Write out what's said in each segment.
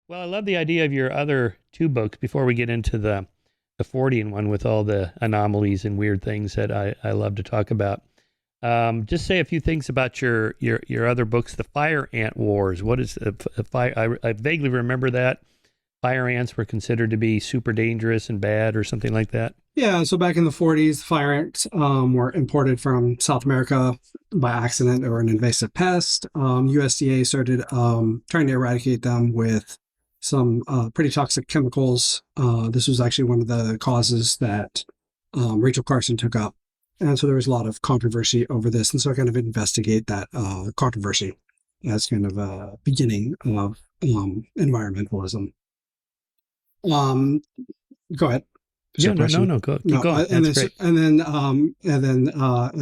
Well, I love the idea of your other two books before we get into the Fortean one with all the anomalies and weird things that I love to talk about. Just say a few things about your other books, the Fire Ant Wars. What is a fire? I vaguely remember that fire ants were considered to be super dangerous and bad, or something like that. Yeah, so back in the 40s, fire ants were imported from South America by accident. They were an invasive pest. USDA started trying to eradicate them with some pretty toxic chemicals. This was actually one of the causes that Rachel Carson took up. And so there was a lot of controversy over this. And so I kind of investigate that controversy as kind of a beginning of environmentalism. Um, Go ahead. Is there Yeah, a no, no, question? no. Go, keep No, going. That's great.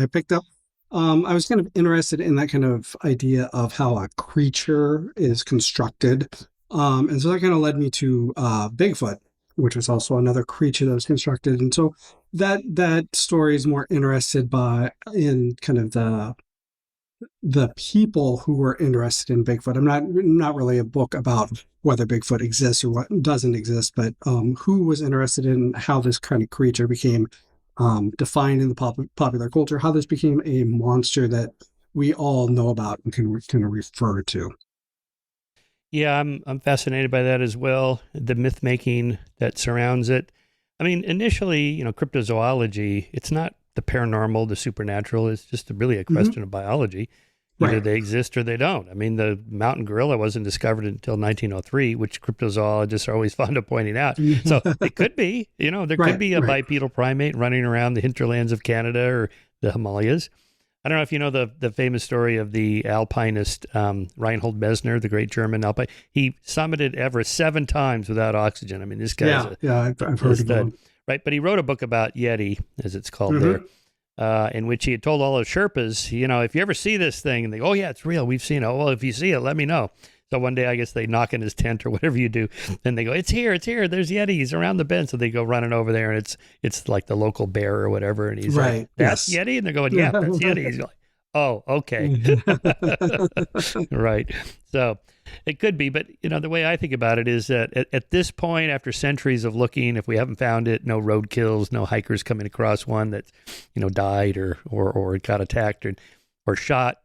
I picked up. I was kind of interested in that kind of idea of how a creature is constructed, and so that kind of led me to Bigfoot, which was also another creature that was constructed, and so that story is more interested by in kind of the people who were interested in Bigfoot. I'm not really a book about whether Bigfoot exists or what doesn't exist, but who was interested in how this kind of creature became defined in the popular culture, how this became a monster that we all know about and can refer to. Yeah, I'm fascinated by that as well. The myth making that surrounds it. I mean, initially, cryptozoology, it's not the paranormal, the supernatural. It's just really a Hmm. question of biology. Either Right. they exist or they don't. I mean, the mountain gorilla wasn't discovered until 1903, which cryptozoologists are always fond of pointing out. So it could be, there could Right. be a Right. bipedal primate running around the hinterlands of Canada or the Himalayas. I don't know if you know the famous story of the alpinist Reinhold Messner, the great German alpine. He summited Everest 7 times without oxygen. I mean, this guy's Yeah. Yeah. I've a heard about stud, him. right? But he wrote a book about Yeti, as it's called there, Hmm. in which he had told all the Sherpas, if you ever see this thing, and they go, oh, yeah, it's real. We've seen it. Oh, well, if you see it, let me know. So one day, I guess they knock in his tent or whatever you do, and they go, it's here, it's here. There's Yetis around the bend. So they go running over there, and it's like the local bear or whatever. And he's like, Right. that's Yes. Yeti? And they're going, yeah, that's Yeti. He's like, oh, okay. Right. So it could be, but the way I think about it is that at this point, after centuries of looking, if we haven't found it, no roadkills, no hikers coming across one that, died or got attacked or shot,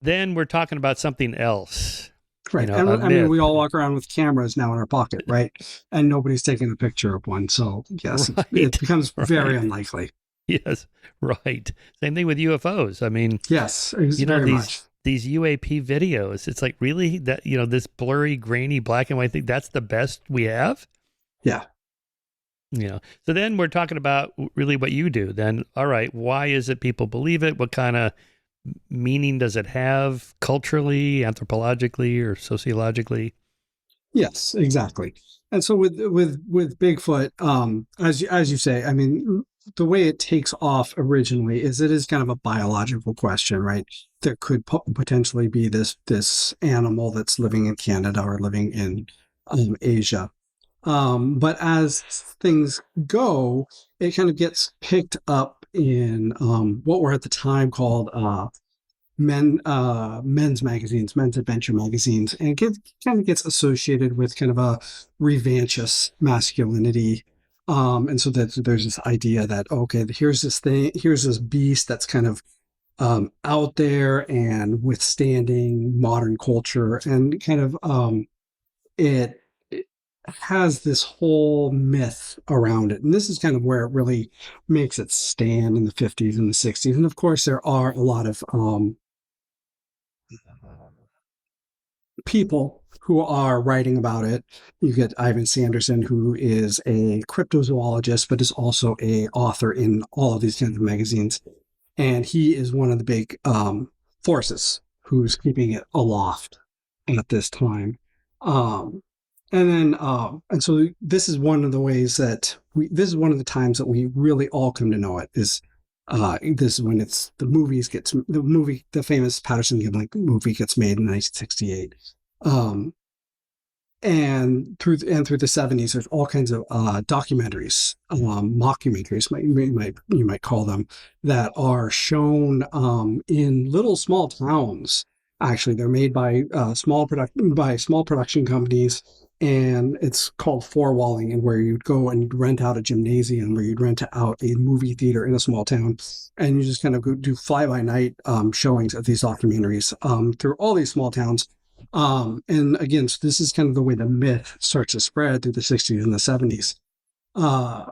then we're talking about something else, Right. a And I mean, myth. we all walk around with cameras now in our pocket, right? And nobody's taking a picture of one. So, yes, it Right. becomes very Right. unlikely. Yes. Right. Same thing with UFOs. I mean, Yes, very these much. UAP videos, it's like, really, that this blurry, grainy, black and white thing, that's the best we have. Yeah. So then we're talking about really what you do. Then, all right, why is it people believe it? What kind of meaning does it have culturally, anthropologically, or sociologically? Yes, exactly. And so with Bigfoot, as you say, I mean, the way it takes off originally is it is kind of a biological question, right? There could potentially be this animal that's living in Canada or living in Asia. But as things go, it kind of gets picked up in what were at the time called men's magazines, men's adventure magazines, and kind of gets associated with kind of a revanchist masculinity. And so that there's this idea that okay, here's this beast that's kind of out there and withstanding modern culture, and kind of it has this whole myth around it. And this is kind of where it really makes it stand in the 50s and the 60s. And of course, there are a lot of people who are writing about it. You get Ivan Sanderson, who is a cryptozoologist, but is also a author in all of these kinds of magazines. And he is one of the big forces who's keeping it aloft at this time. Um, and so this is one of the ways that this is one of the times that we really all come to know it is this is when the famous Patterson Gimlin movie gets made in 1968. Um, and through the 70s, there's all kinds of documentaries, mockumentaries, you might call them, that are shown in little small towns. Actually, they're made by small production companies, and it's called four walling, and where you'd go and you'd rent out a gymnasium, where you'd rent out a movie theater in a small town, and you just kind of go do fly by night showings of these documentaries through all these small towns. And again, so this is kind of the way the myth starts to spread through the 60s and the 70s. Uh,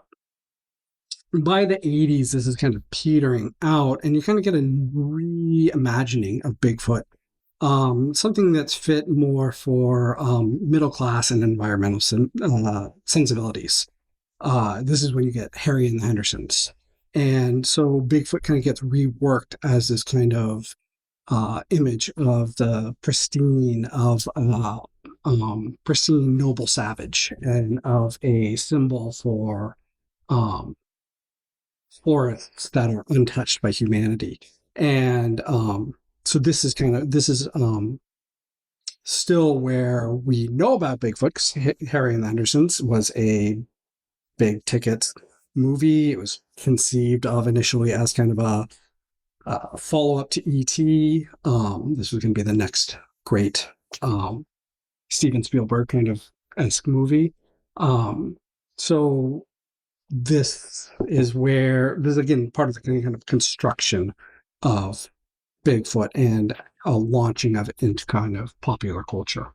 by the 80s, this is kind of petering out, and you kind of get a reimagining of Bigfoot, something that's fit more for middle class and environmental sensibilities. This is when you get Harry and the Hendersons. And so Bigfoot kind of gets reworked as this kind of image of the pristine noble savage, and of a symbol for um, forests that are untouched by humanity. And so this is still where we know about Bigfoot, because Harry and the Hendersons was a big ticket movie. It was conceived of initially as kind of a follow up to E.T. This was going to be the next great Steven Spielberg kind of esque movie. So this is again part of the kind of construction of Bigfoot and a launching of it into kind of popular culture.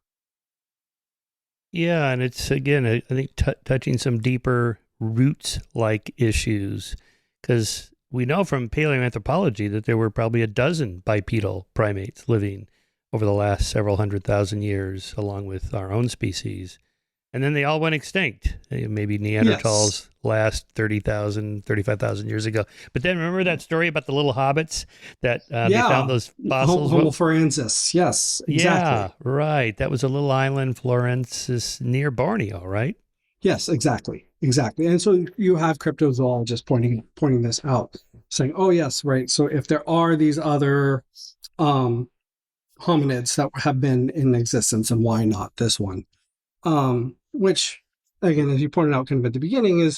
Yeah, and it's again, I think touching some deeper roots-like issues, because we know from paleoanthropology that there were probably a dozen bipedal primates living over the last several 100,000 years, along with our own species. And then they all went extinct. Maybe Neanderthals Yes. last 30,000, 35,000 years ago. But then remember that story about the little hobbits that they found Yeah. those fossils? Homo forensis. Yes, Yeah, exactly. right. That was a little island, Florensis, near Borneo, right? Yes, exactly. Exactly. And so you have cryptozoologists pointing this out, saying, oh yes, right. So if there are these other um hominids that have been in existence, and why not this one? Which, again, as you pointed out kind of at the beginning,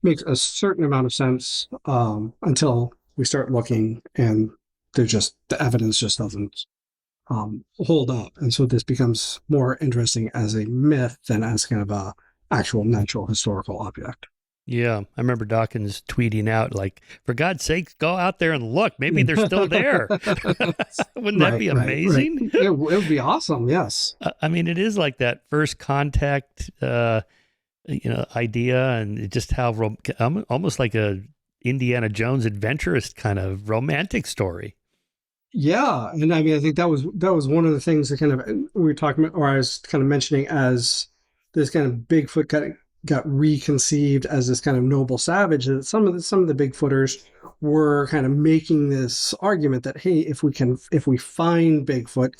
makes a certain amount of sense until we start looking, and the evidence just doesn't hold up. And so this becomes more interesting as a myth than as kind of a actual natural historical object. Yeah, I remember Dawkins tweeting out, like, for God's sakes, go out there and look. Maybe they're still there. Wouldn't that be Right. amazing? It would be awesome. Yes. I mean, it is like that first contact, idea, and just how almost like a Indiana Jones adventurous kind of romantic story. Yeah, and I mean, I think that was one of the things that kind of we were talking about, or I was kind of mentioning, as this kind of Bigfoot got reconceived as this kind of noble savage. That some of the Bigfooters were kind of making this argument that, hey, if we find Bigfoot,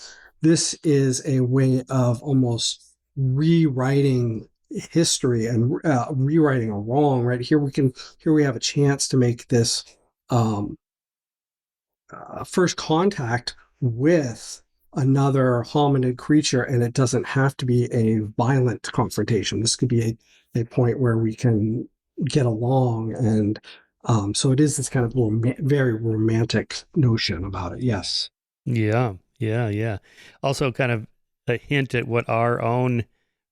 this is a way of almost rewriting history and rewriting a wrong. Right here we have a chance to make this. First contact with another hominid creature, and it doesn't have to be a violent confrontation. This could be a point where we can get along, and so it is this kind of very romantic notion about it. Yes. Yeah, yeah, yeah. Also, kind of a hint at what our own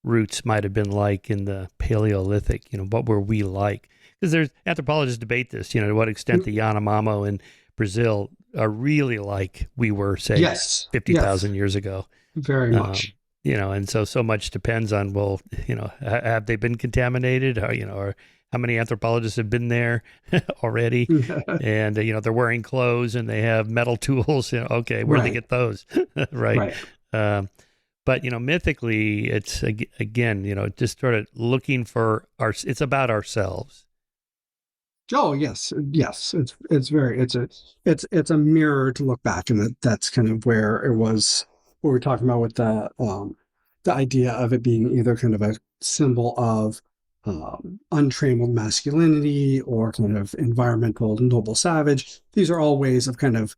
roots might have been like in the Paleolithic. What were we like? Because there's anthropologists debate this. To what extent the Yanomamo in Brazil are really like we were, say, Yes. 50,000 years ago. Very much. And so much depends on, well, have they been contaminated? Or how many anthropologists have been there already? And, they're wearing clothes and they have metal tools. Okay, where do they get those? Right. But, mythically, it's, again, just sort of looking for it's about ourselves. Oh yes, yes. It's a mirror to look back, and that's kind of where it was. What we're talking about with the idea of it being either kind of a symbol of untrammeled masculinity or kind of environmental noble savage. These are all ways of kind of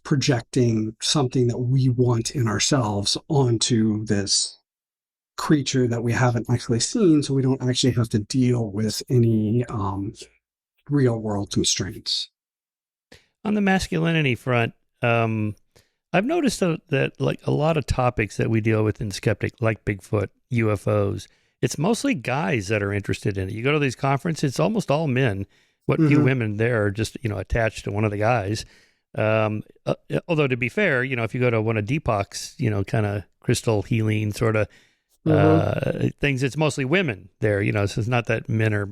projecting something that we want in ourselves onto this creature that we haven't actually seen, so we don't actually have to deal with any real world constraints. On the masculinity front, I've noticed that like a lot of topics that we deal with in Skeptic, like Bigfoot, UFOs. It's mostly guys that are interested in it. You go to these conferences, it's almost all men. What few Hmm. women there are just, attached to one of the guys. Although to be fair, if you go to one of Deepak's, kind of crystal healing sort of Hmm. things, it's mostly women there. So it's not that men are,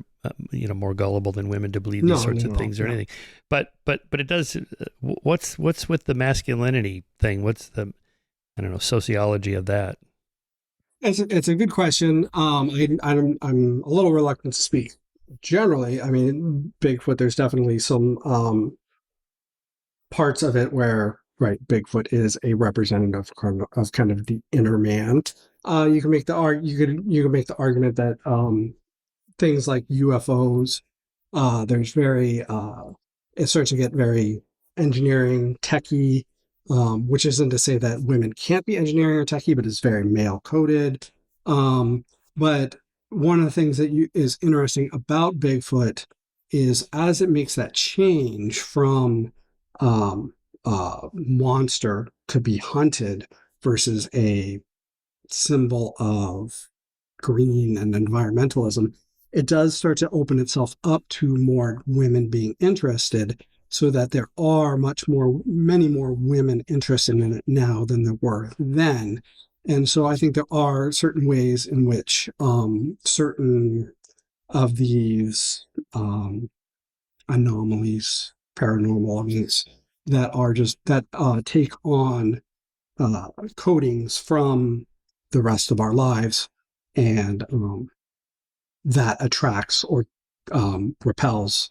more gullible than women to believe these No, sorts of no, things or no. anything. But it does. What's with the masculinity thing? What's the, I don't know, sociology of that? It's a good question. I'm a little reluctant to speak. Generally, I mean, Bigfoot. There's definitely some parts of it where, right, Bigfoot is a representative of kind of the inner man. You can make the you could make the argument that things like UFOs, there's very it starts to get very engineering techy, which isn't to say that women can't be engineering or techy, but it's very male coded. But one of the things that is interesting about Bigfoot is as it makes that change from um, monster to be hunted versus a symbol of green and environmentalism, it does start to open itself up to more women being interested, so that there are many more women interested in it now than there were then. And so I think there are certain ways in which certain of these anomalies, paranormal events, that take on codings from the rest of our lives, and that attracts or repels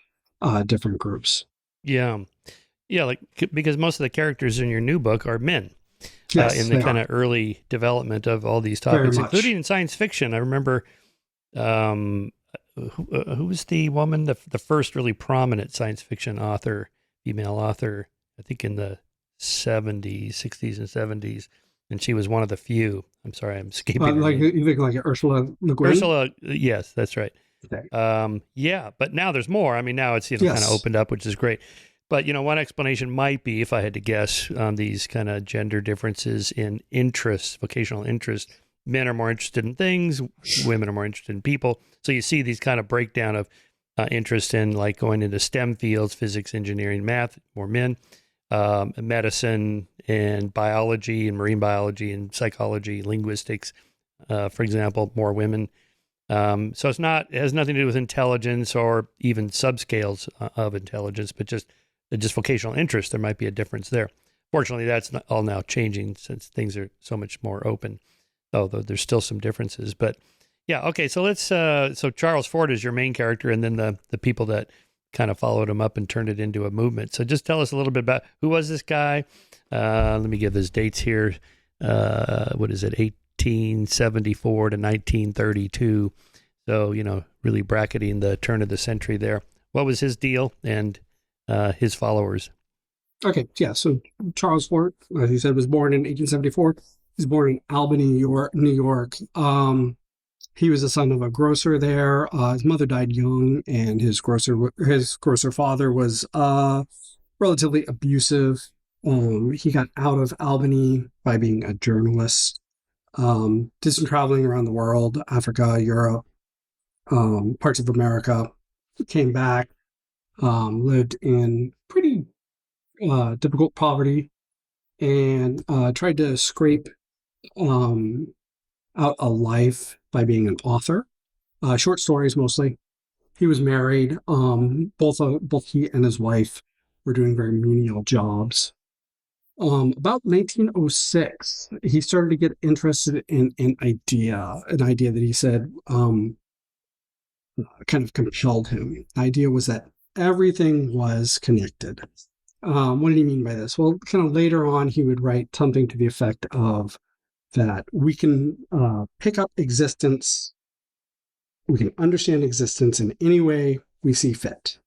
different groups. Yeah, yeah, like because most of the characters in your new book are men. In Yes, the they kind are of early development of all these very topics, much. including in science fiction. I remember um, who was the woman, the first really prominent science fiction author, female author, I think in the 70s, 60s, and 70s. And she was one of the few. I'm sorry, I'm escaping her Like name. you think like Ursula Le Guin. Ursula, yes, that's right. Okay. Yeah, but now there's more. I mean, now it's, kind of Yes. opened up, which is great. But, one explanation might be, if I had to guess, on these kind of gender differences in interests, vocational interests. Men are more interested in things, women are more interested in people. So you see these kind of breakdown of interest in like going into STEM fields, physics, engineering, math, more men, medicine and biology and marine biology and psychology, linguistics, for example, more women. So it has nothing to do with intelligence or even subscales of intelligence, but just vocational interest. There might be a difference there. Fortunately, that's not all now changing since things are so much more open, although there's still some differences. But yeah, okay. So so Charles Ford is your main character, and then the people that kind of followed him up and turned it into a movement. So just tell us a little bit about who was this guy. Let me give his dates here. What is it? 1874 to 1932. So, really bracketing the turn of the century there. What was his deal and his followers? Okay. Yeah. So Charles Fort, as you said, was born in 1874. He's born in Albany, New York. New York. He was the son of a grocer there. His mother died young, and his grocer father was relatively abusive. He got out of Albany by being a journalist. Did some traveling around the world, Africa, Europe, parts of America. Came back, lived in pretty difficult poverty, and tried to scrape um, out a life by being an author. Short stories mostly. He was married. Both he and his wife were doing very menial jobs. About 1906, he started to get interested in an idea that he said kind of compelled him. The idea was that everything was connected. What did he mean by this? Well, kind of later on, he would write something to the effect of that we can pick up existence, we can understand existence in any way we see fit.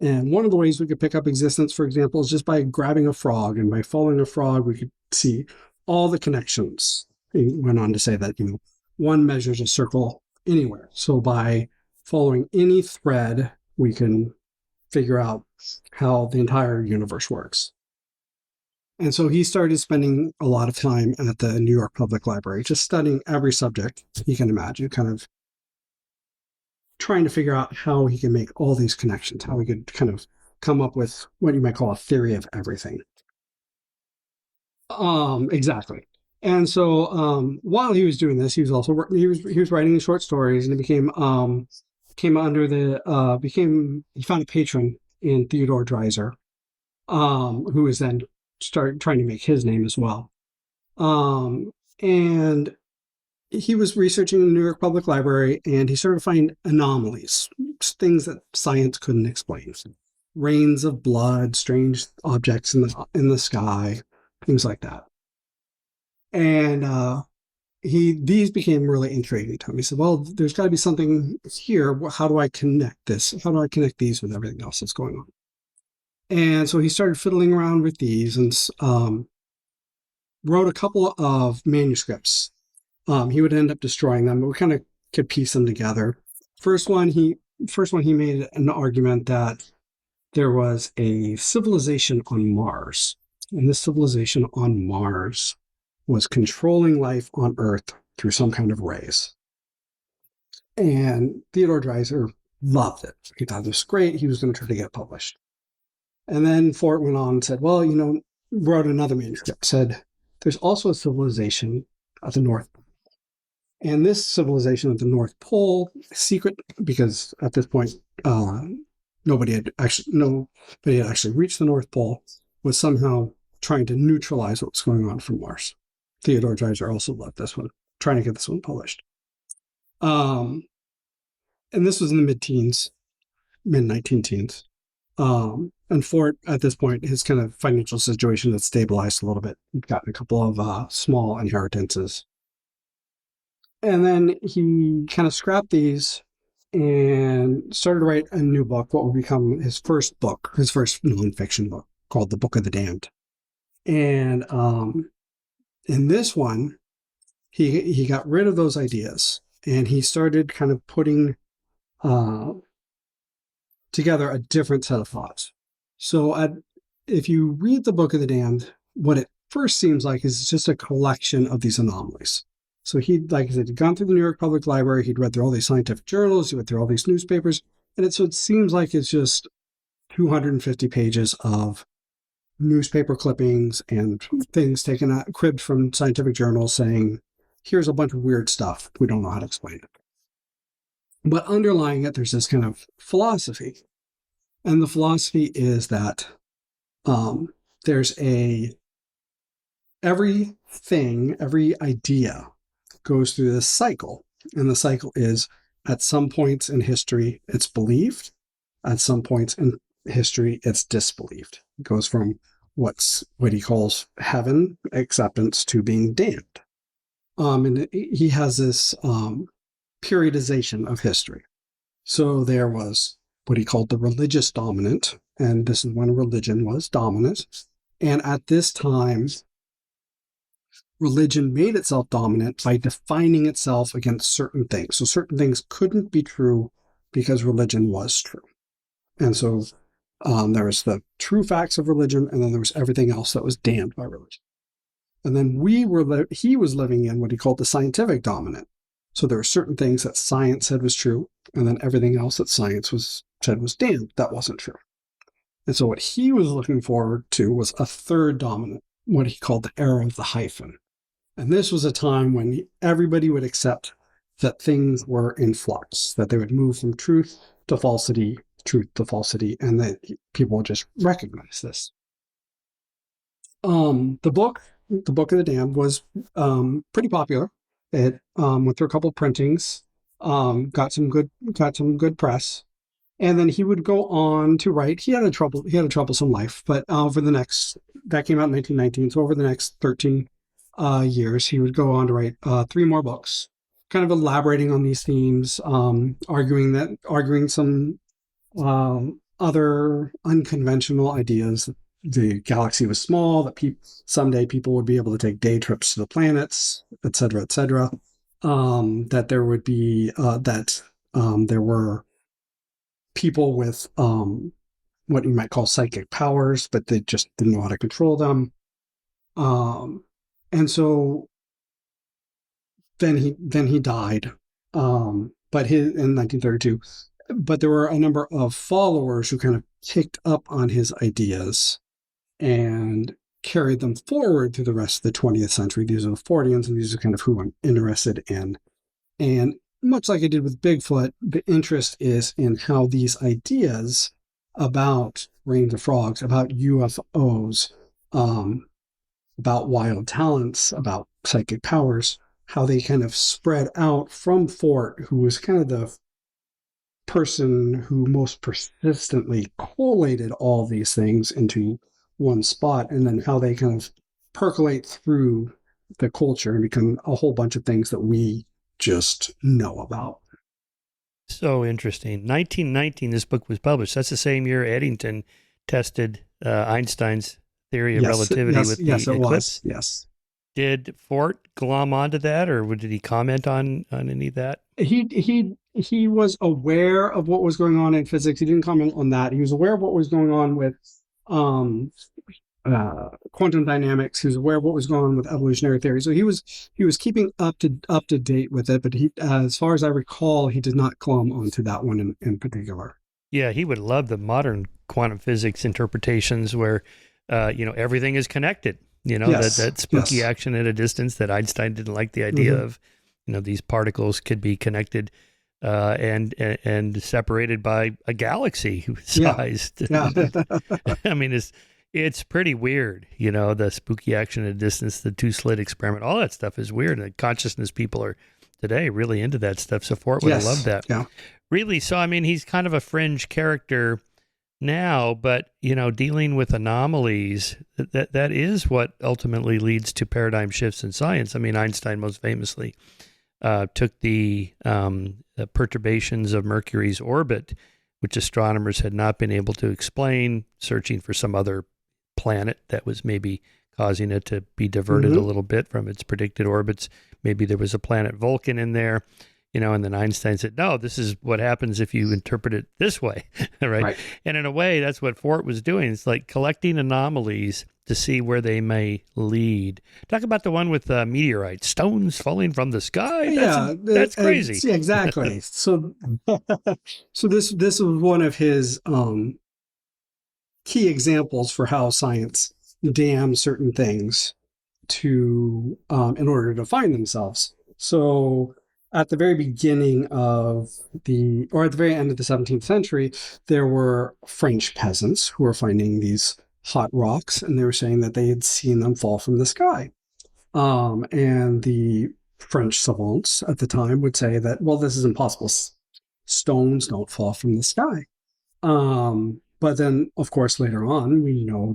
And one of the ways we could pick up existence, for example, is just by grabbing a frog. And by following a frog, we could see all the connections. He went on to say that, one measures a circle anywhere. So by following any thread, we can figure out how the entire universe works. And so he started spending a lot of time at the New York Public Library, just studying every subject he can imagine, kind of trying to figure out how he can make all these connections, how he could kind of come up with what you might call a theory of everything. Exactly. And so while he was doing this, he was also he was writing short stories, and he came under the he found a patron in Theodore Dreiser, who was then started trying to make his name as well. And he was researching in the New York Public Library, and he started to find anomalies, things that science couldn't explain. Rains of blood, strange objects in the sky, things like that. And these became really intriguing to him. He said, "Well, there's got to be something here. How do I connect this? How do I connect these with everything else that's going on?" And so he started fiddling around with these and wrote a couple of manuscripts. He would end up destroying them, but we kind of could piece them together. First one, he made an argument that there was a civilization on Mars, and this civilization on Mars was controlling life on Earth through some kind of rays. And Theodore Dreiser loved it. He thought it was great. He was going to try to get it published. And then Fort went on and said, well, wrote another manuscript, said, there's also a civilization at the North Pole. And this civilization at the North Pole, secret, because at this point, nobody had actually reached the North Pole, was somehow trying to neutralize what was going on from Mars. Theodore Dreiser also loved this one, trying to get this one published. And this was in the mid-teens, mid-19 teens. And Fort, at this point, his kind of financial situation had stabilized a little bit. He'd gotten a couple of small inheritances. And then he kind of scrapped these and started to write a new book, what would become his first nonfiction book, called The Book of the Damned. And in this one, he got rid of those ideas, and he started kind of putting together a different set of thoughts. So if you read The Book of the Damned, what it first seems like is just a collection of these anomalies. So like I said, he'd gone through the New York Public Library, he'd read through all these scientific journals, he went through all these newspapers, and it seems like it's just 250 pages of newspaper clippings and things cribbed from scientific journals saying, here's a bunch of weird stuff. We don't know how to explain it. But underlying it, there's this kind of philosophy. And the philosophy is that there's every idea goes through this cycle. And the cycle is, at some points in history, it's believed. At some points in history, it's disbelieved. It goes from what he calls heaven acceptance to being damned. And he has this periodization of history. So there was what he called the religious dominant, and this is when religion was dominant. And at this time, religion made itself dominant by defining itself against certain things. So certain things couldn't be true because religion was true. And so there was the true facts of religion, and then there was everything else that was damned by religion. And then he was living in what he called the scientific dominant. So there were certain things that science said was true, and then everything else that science said was damned. That wasn't true. And so what he was looking forward to was a third dominant, what he called the era of the hyphen. And this was a time when everybody would accept that things were in flux, that they would move from truth to falsity, and that people would just recognize this. The book of the Damned was pretty popular. It went through a couple of printings, got some good press, and then he would go on to write. He had a troublesome life, but that came out in 1919. So over the next 13 years, he would go on to write 3 more books, kind of elaborating on these themes, arguing some other unconventional ideas. The galaxy was small, that someday people would be able to take day trips to the planets, et cetera, that there would be, there were people with what you might call psychic powers, but they just didn't know how to control them. Um, and so then he died, but his in 1932. But there were a number of followers who kind of picked up on his ideas and carried them forward through the rest of the 20th century. These are the Forteans, and these are kind of who I'm interested in. And much like I did with Bigfoot, the interest is in how these ideas about rains of frogs, about UFOs, um, about wild talents, about psychic powers, how they kind of spread out from Fort, who was kind of the person who most persistently collated all these things into one spot, and then how they kind of percolate through the culture and become a whole bunch of things that we just know about. So interesting. 1919, this book was published. That's the same year Eddington tested Einstein's theory of Yes, relativity yes, with yes, the it eclipse. was. Yes. Did Fort glom onto that, or did he comment on any of that? He was aware of what was going on in physics. He didn't comment on that. He was aware of what was going on with um, quantum dynamics. He was aware of what was going on with evolutionary theory. So he was keeping up to date with it. But he, as far as I recall, he did not glom onto that one in particular. Yeah, he would love the modern quantum physics interpretations where, everything is connected. That Yes, spooky yes, action at a distance that Einstein didn't like the idea hmm of. These particles could be connected and separated by a galaxy yeah, sized. yeah, I mean, it's pretty weird. The spooky action at a distance, the two slit experiment, all that stuff is weird. And consciousness people are today really into that stuff. So Fort would have loved yes, that. yeah. Really. So I mean, he's kind of a fringe character now, but dealing with anomalies, that is what ultimately leads to paradigm shifts in science. I mean, Einstein most famously took the perturbations of Mercury's orbit, which astronomers had not been able to explain, searching for some other planet that was maybe causing it to be diverted a hmm little bit from its predicted orbits. Maybe there was a planet Vulcan in there, and then Einstein said, no, this is what happens if you interpret it this way, right? Right. And in a way, that's what Fort was doing. It's like collecting anomalies to see where they may lead. Talk about the one with meteorites, stones falling from the sky. Yeah, That's crazy. yeah, exactly. So, so this was one of his key examples for how science dams certain things to in order to define themselves. So, at the very beginning of or at the very end of the 17th century, there were French peasants who were finding these hot rocks, and they were saying that they had seen them fall from the sky. And the French savants at the time would say that, well, this is impossible. Stones don't fall from the sky. But then, of course, later on, we know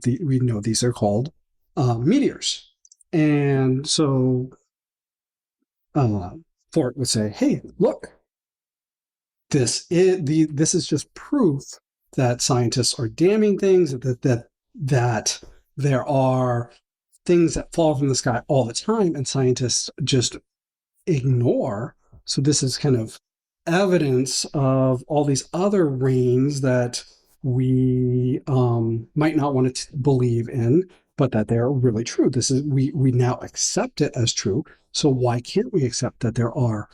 these are called meteors, and so uh, Fort would say, "Hey, look, this is just proof that scientists are damning things, that there are things that fall from the sky all the time, and scientists just ignore. So this is kind of evidence of all these other rains that we might not want to believe in, but that they're really true. This is we now accept it as true. So why can't we accept that there are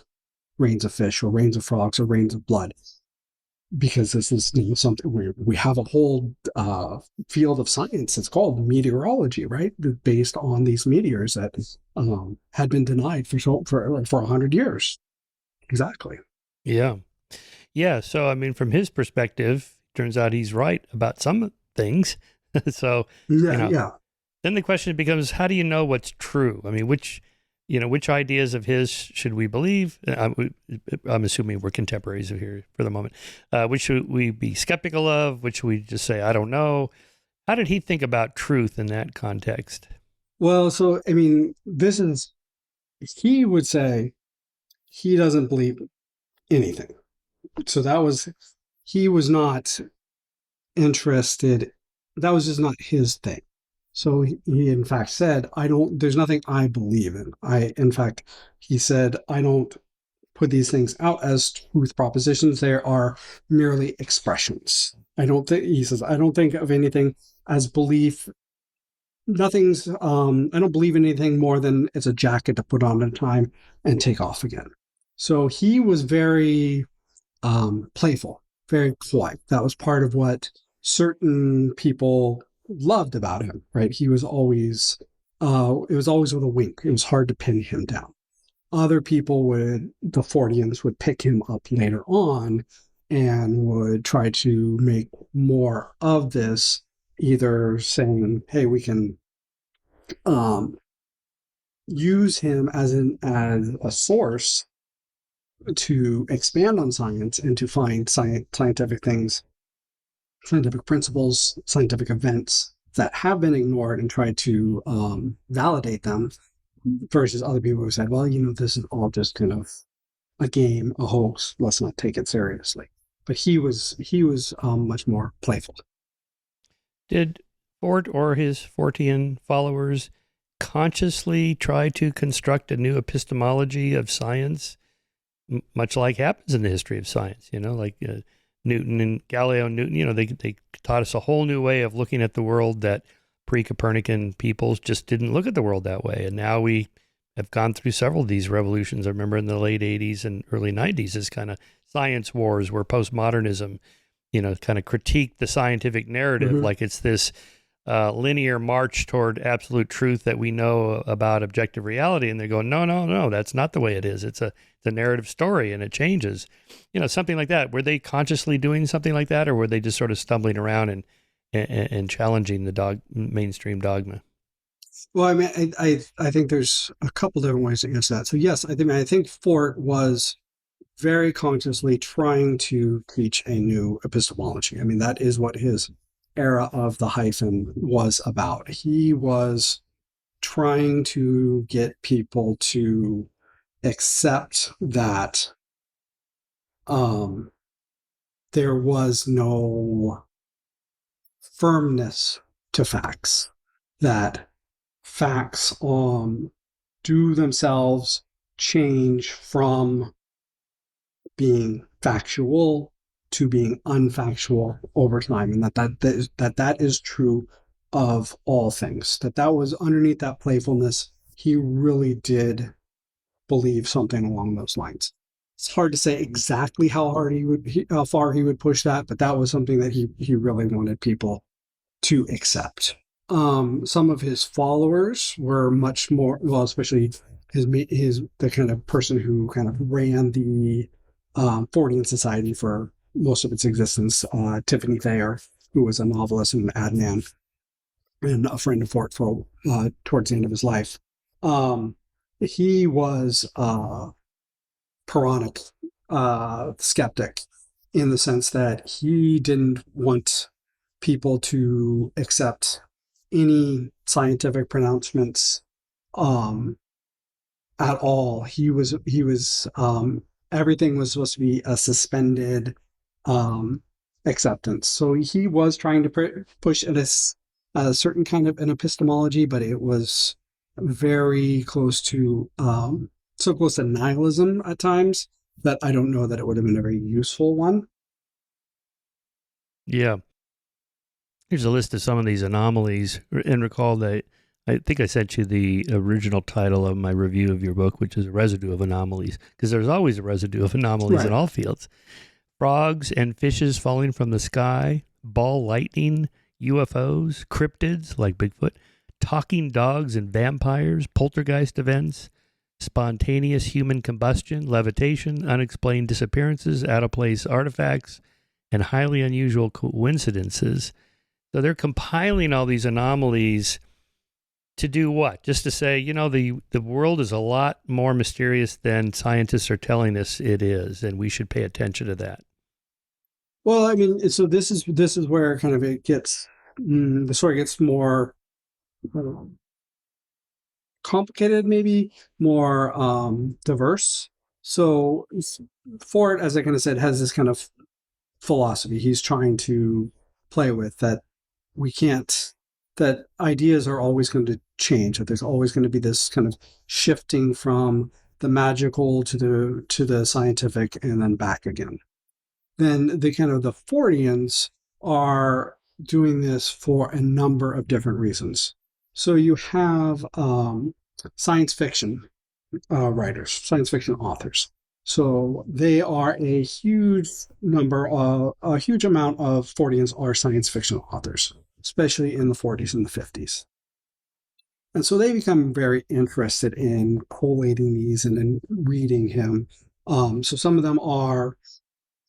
rains of fish or rains of frogs or rains of blood? Because this is something we have a whole field of science. It's called meteorology, right? Based on these meteors that had been denied for 100 years. Exactly. Yeah. Yeah. So, I mean, from his perspective, turns out he's right about some things. So, you Yeah, know, yeah. then the question becomes, how do you know what's true? I mean, which ideas of his should we believe? I'm assuming we're contemporaries here for the moment. Which should we be skeptical of? Which should we just say, I don't know? How did he think about truth in that context? Well, so I mean, he would say he doesn't believe anything. So he was not interested. That was just not his thing. So he in fact said, there's nothing I believe in. In fact, he said, I don't put these things out as truth propositions. They are merely expressions. He says, I don't think of anything as belief, nothing's, I don't believe in anything more than it's a jacket to put on at a time and take off again. So he was very playful, very coy. That was part of what certain people loved about him, right? He was always, it was always with a wink. It was hard to pin him down. Other people would, the Forteans would pick him up later on and would try to make more of this, either saying, hey, we can um, use him as a source to expand on science and to find scientific things, scientific principles, scientific events that have been ignored and try to validate them, versus other people who said, well, this is all just kind of a game, a hoax. Let's not take it seriously. But he was much more playful. Did Fort or his Fortean followers consciously try to construct a new epistemology of science, much like happens in the history of science? Like Newton and Galileo and Newton, they taught us a whole new way of looking at the world that pre-Copernican peoples just didn't look at the world that way. And now we have gone through several of these revolutions. I remember in the late 80s and early 90s, this kind of science wars where postmodernism, kind of critiqued the scientific narrative like it's this linear march toward absolute truth that we know about objective reality. And they go, no, that's not the way it is. It's a narrative story and it changes. Something like that. Were they consciously doing something like that, or were they just sort of stumbling around and challenging the mainstream dogma? Well, I mean, I think there's a couple different ways to answer that. So yes, I think Fort was very consciously trying to teach a new epistemology. I mean, that is what his era of the hyphen was about. He was trying to get people to accept that there was no firmness to facts, that facts do themselves change from being factual to being unfactual over time, and that is true of all things. That was underneath that playfulness. He really did believe something along those lines. It's hard to say exactly how far he would push that, but that was something that he really wanted people to accept. Some of his followers were much more, well, especially the kind of person who kind of ran the Fortean Society for most of its existence, Tiffany Thayer, who was a novelist and an ad man and a friend of Fort for towards the end of his life. He was Puranic skeptic, in the sense that he didn't want people to accept any scientific pronouncements at all. He was everything was supposed to be a suspended acceptance. So he was trying to push at a certain kind of an epistemology, but it was very close to so close to nihilism at times that I don't know that it would have been a very useful one. Yeah. Here's a list of some of these anomalies. And recall that I think I sent you the original title of my review of your book, which is A Residue of Anomalies, because there's always a residue of anomalies in all fields. Frogs and fishes falling from the sky, ball lightning, UFOs, cryptids like Bigfoot, talking dogs and vampires, poltergeist events, spontaneous human combustion, levitation, unexplained disappearances, out-of-place artifacts, and highly unusual coincidences. So they're compiling all these anomalies to do what? Just to say, the world is a lot more mysterious than scientists are telling us it is, and we should pay attention to that. Well, I mean, so this is where kind of it gets the story gets more complicated, maybe more diverse. So Ford, as I kind of said, has this kind of philosophy he's trying to play with, that that ideas are always going to change, that there's always going to be this kind of shifting from the magical to the scientific and then back again. Then the Forteans are doing this for a number of different reasons. So you have science fiction writers, science fiction authors. So they are a huge amount of Forteans are science fiction authors, especially in the 40s and the 50s. And so they become very interested in collating these and in reading him. So some of them are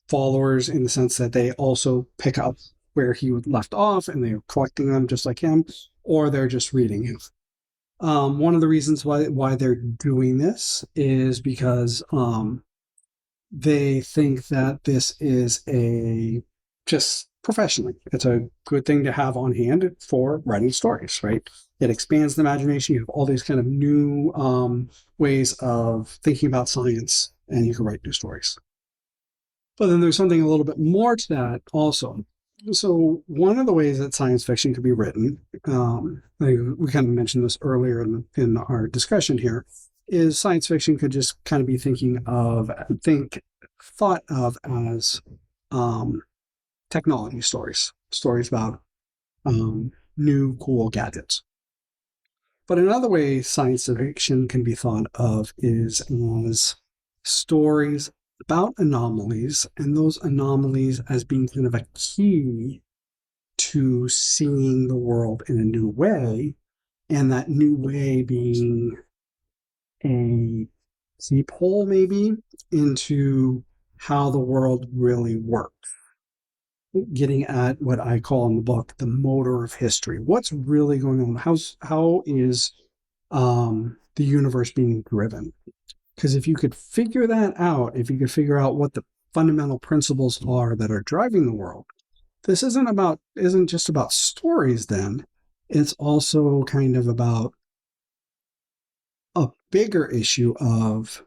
followers in the sense that they also pick up where he left off and they're collecting them just like him, or they're just reading him. One of the reasons why they're doing this is because they think that this is a just professionally, it's a good thing to have on hand for writing stories, right? It expands the imagination. You have all these kind of new ways of thinking about science, and you can write new stories. But then there's something a little bit more to that also. So one of the ways that science fiction could be written, we kind of mentioned this earlier in our discussion here, is science fiction could just kind of be thought of as technology stories, stories about new cool gadgets. But another way science fiction can be thought of is as stories about anomalies, and those anomalies as being kind of a key to seeing the world in a new way, and that new way being a peephole maybe into how the world really works. Getting at what I call in the book the motor of history. What's really going on? How is the universe being driven? Because if you could figure that out, if you could figure out what the fundamental principles are that are driving the world, this isn't just about stories then. It's also kind of about a bigger issue of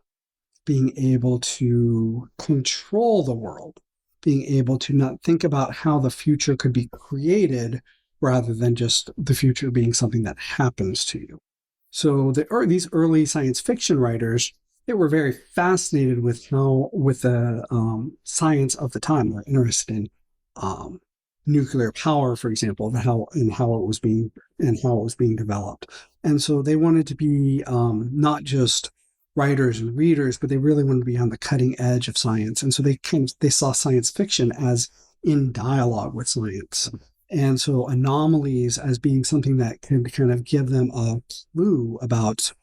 being able to control the world, being able to not think about how the future could be created rather than just the future being something that happens to you. So these early science fiction writers, they were very fascinated with the science of the time. They're interested in nuclear power, for example, how it was being developed, and so they wanted to be not just writers and readers, but they really wanted to be on the cutting edge of science, and so they saw science fiction as in dialogue with science. And so anomalies as being something that can kind of give them a clue about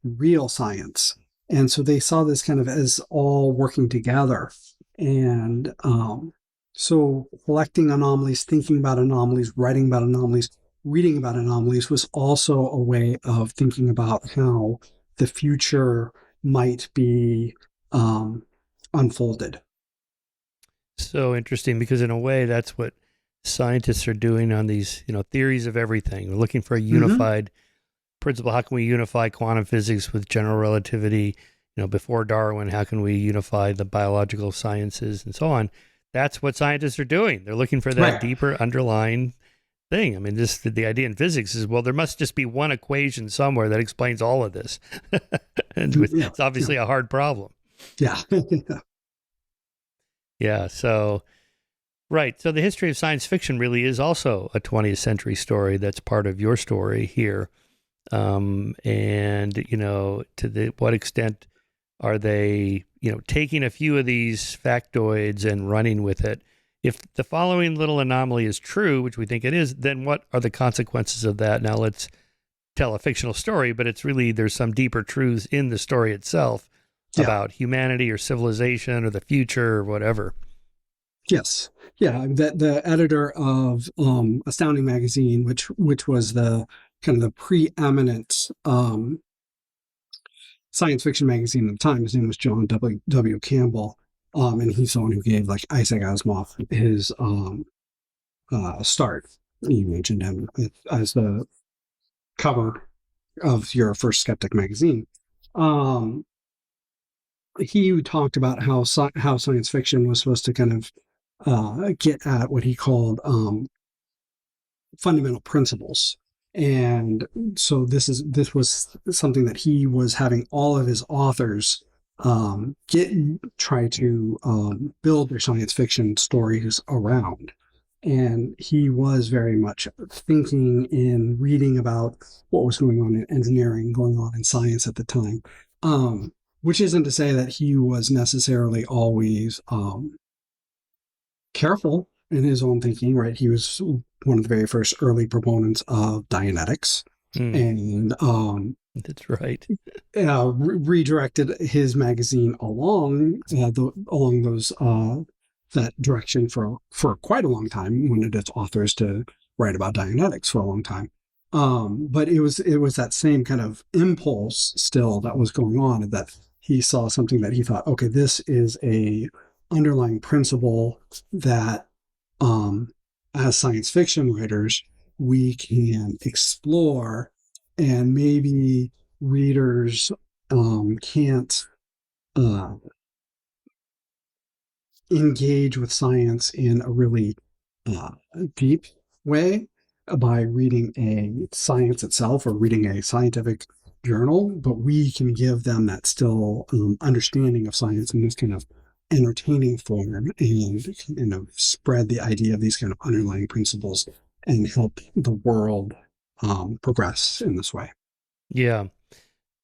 real science. And so they saw this kind of as all working together. And so collecting anomalies, thinking about anomalies, writing about anomalies, reading about anomalies was also a way of thinking about how the future might be unfolded. So interesting, because in a way that's what scientists are doing on these, theories of everything. We're looking for a unified principle. How can we unify quantum physics with general relativity? Before Darwin, how can we unify the biological sciences and so on? That's what scientists are doing. They're looking for that Right. deeper underlying thing. I mean, the idea in physics is, well, there must just be one equation somewhere that explains all of this. And Yeah. it's obviously a hard problem. Yeah. Yeah. So, right. So the history of science fiction really is also a 20th century story that's part of your story here. And, what extent are they, taking a few of these factoids and running with it? If the following little anomaly is true, which we think it is, then what are the consequences of that? Now let's tell a fictional story, but it's really, there's some deeper truths in the story itself about humanity or civilization or the future or whatever. Yes. Yeah. The editor of Astounding Magazine, which was the kind of the preeminent science fiction magazine at the time, his name was John W. Campbell. And he's someone who gave like Isaac Asimov his start. You mentioned him as the cover of your first Skeptic magazine. He talked about how science fiction was supposed to kind of get at what he called fundamental principles. And so this was something that he was having all of his authors try to build their science fiction stories around. And he was very much thinking and reading about what was going on in engineering, going on in science at the time. Which isn't to say that he was necessarily always careful in his own thinking, right? He was one of the very first early proponents of Dianetics. And that's right. Redirected his magazine along those that direction for quite a long time. Wanted its authors to write about Dianetics for a long time. But it was that same kind of impulse still that was going on, that he saw something that he thought, okay, this is a underlying principle that as science fiction writers we can explore, and maybe readers can't engage with science in a really deep way by reading a science itself or reading a scientific journal, but we can give them that still understanding of science in this kind of entertaining form, and spread the idea of these kind of underlying principles and help the world progress in this way. Yeah.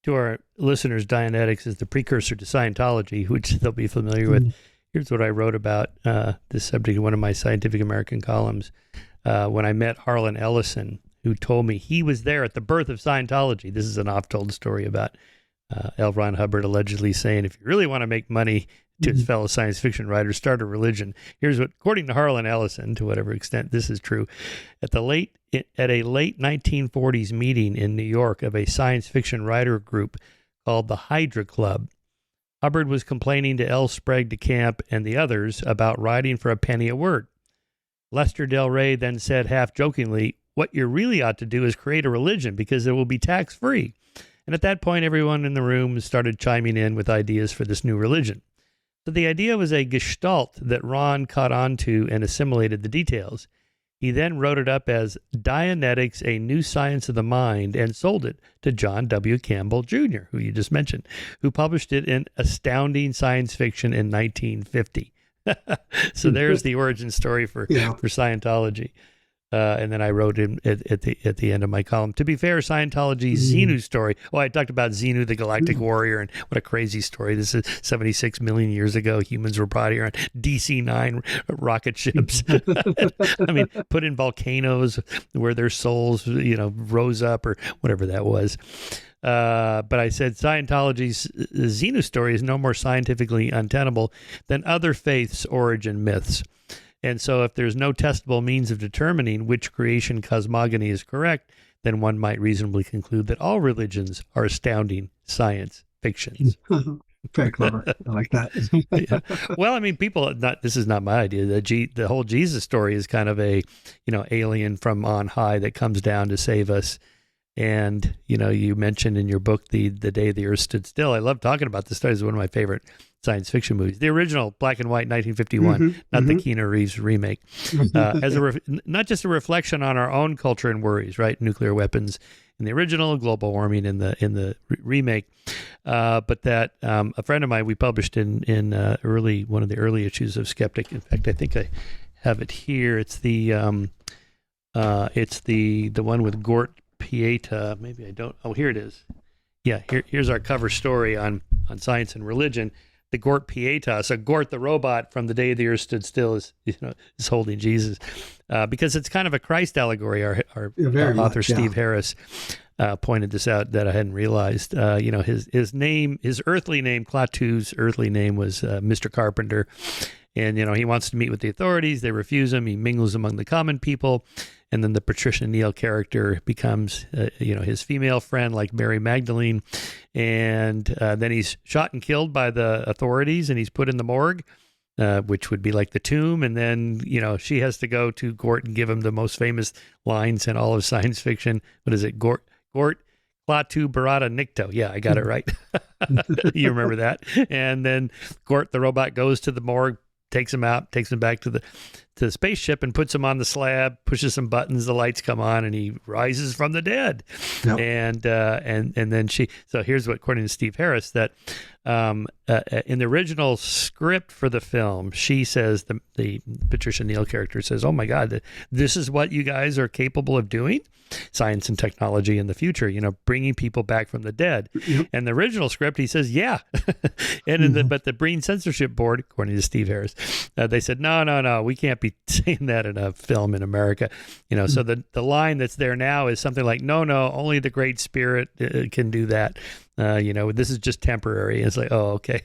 To our listeners, Dianetics is the precursor to Scientology, which they'll be familiar with. Here's what I wrote about this subject in one of my Scientific American columns. When I met Harlan Ellison, who told me he was there at the birth of Scientology. This is an oft-told story about L. Ron Hubbard allegedly saying, if you really want to make money to his fellow science fiction writers, start a religion. Here's what, according to Harlan Ellison, to whatever extent this is true, at a late 1940s meeting in New York of a science fiction writer group called the Hydra Club, Hubbard was complaining to L. Sprague de Camp and the others about writing for a penny a word. Lester Del Rey then said half-jokingly, what you really ought to do is create a religion because it will be tax-free. And at that point, everyone in the room started chiming in with ideas for this new religion. So the idea was a gestalt that Ron caught on to and assimilated the details. He then wrote it up as Dianetics, a New Science of the Mind, and sold it to John W. Campbell, Jr., who you just mentioned, who published it in Astounding Science Fiction in 1950. So there's the origin story for Scientology. And then I wrote in at the end of my column, to be fair, Scientology's Xenu story. Oh, I talked about Xenu, the galactic warrior, and what a crazy story. This is 76 million years ago. Humans were brought here on DC-9 rocket ships. I mean, put in volcanoes where their souls, rose up or whatever that was. But I said Scientology's Xenu story is no more scientifically untenable than other faiths' origin myths. And so if there's no testable means of determining which creation cosmogony is correct, then one might reasonably conclude that all religions are astounding science fictions. Very clever. I like that. Yeah. Well, I mean, this is not my idea. The whole Jesus story is kind of a, alien from on high that comes down to save us. And, you mentioned in your book, the day the earth stood still. I love talking about this story. It's one of my favorite science fiction movies. The original black and white 1951, not the Keanu Reeves remake. As not just a reflection on our own culture and worries, right? Nuclear weapons in the original, global warming in the remake. But that a friend of mine, we published in one of the early issues of Skeptic. In fact, I think I have it here. It's the one with Gort Pieta. Maybe I don't. Oh, here it is. Yeah, here's our cover story on science and religion. The Gort Pieta. So Gort the robot from The Day the Earth Stood Still is holding Jesus, because it's kind of a Christ allegory. Our author Steve Harris pointed this out that I hadn't realized. His earthly name, Klaatu's earthly name was Mr. Carpenter, and he wants to meet with the authorities. They refuse him. He mingles among the common people. And then the Patricia Neal character becomes, his female friend like Mary Magdalene. And then he's shot and killed by the authorities, and he's put in the morgue, which would be like the tomb. And then, she has to go to Gort and give him the most famous lines in all of science fiction. What is it? Gort, Klaatu Barada Nikto. Yeah, I got it right. You remember that. And then Gort, the robot, goes to the morgue, takes him out, takes him back to to the spaceship and puts him on the slab, pushes some buttons, the lights come on, and he rises from the dead. Yep. And then so here's what, according to Steve Harris, that in the original script for the film, she says, the Patricia Neal character says, "Oh my God, this is what you guys are capable of doing? Science and technology in the future, bringing people back from the dead." Yep. And the original script, he says, "Yeah." But the Breen Censorship Board, according to Steve Harris, they said, no, we can't be saying that in a film in America. So the line that's there now is something like, no, only the Great Spirit can do that. This is just temporary. It's like, oh, okay.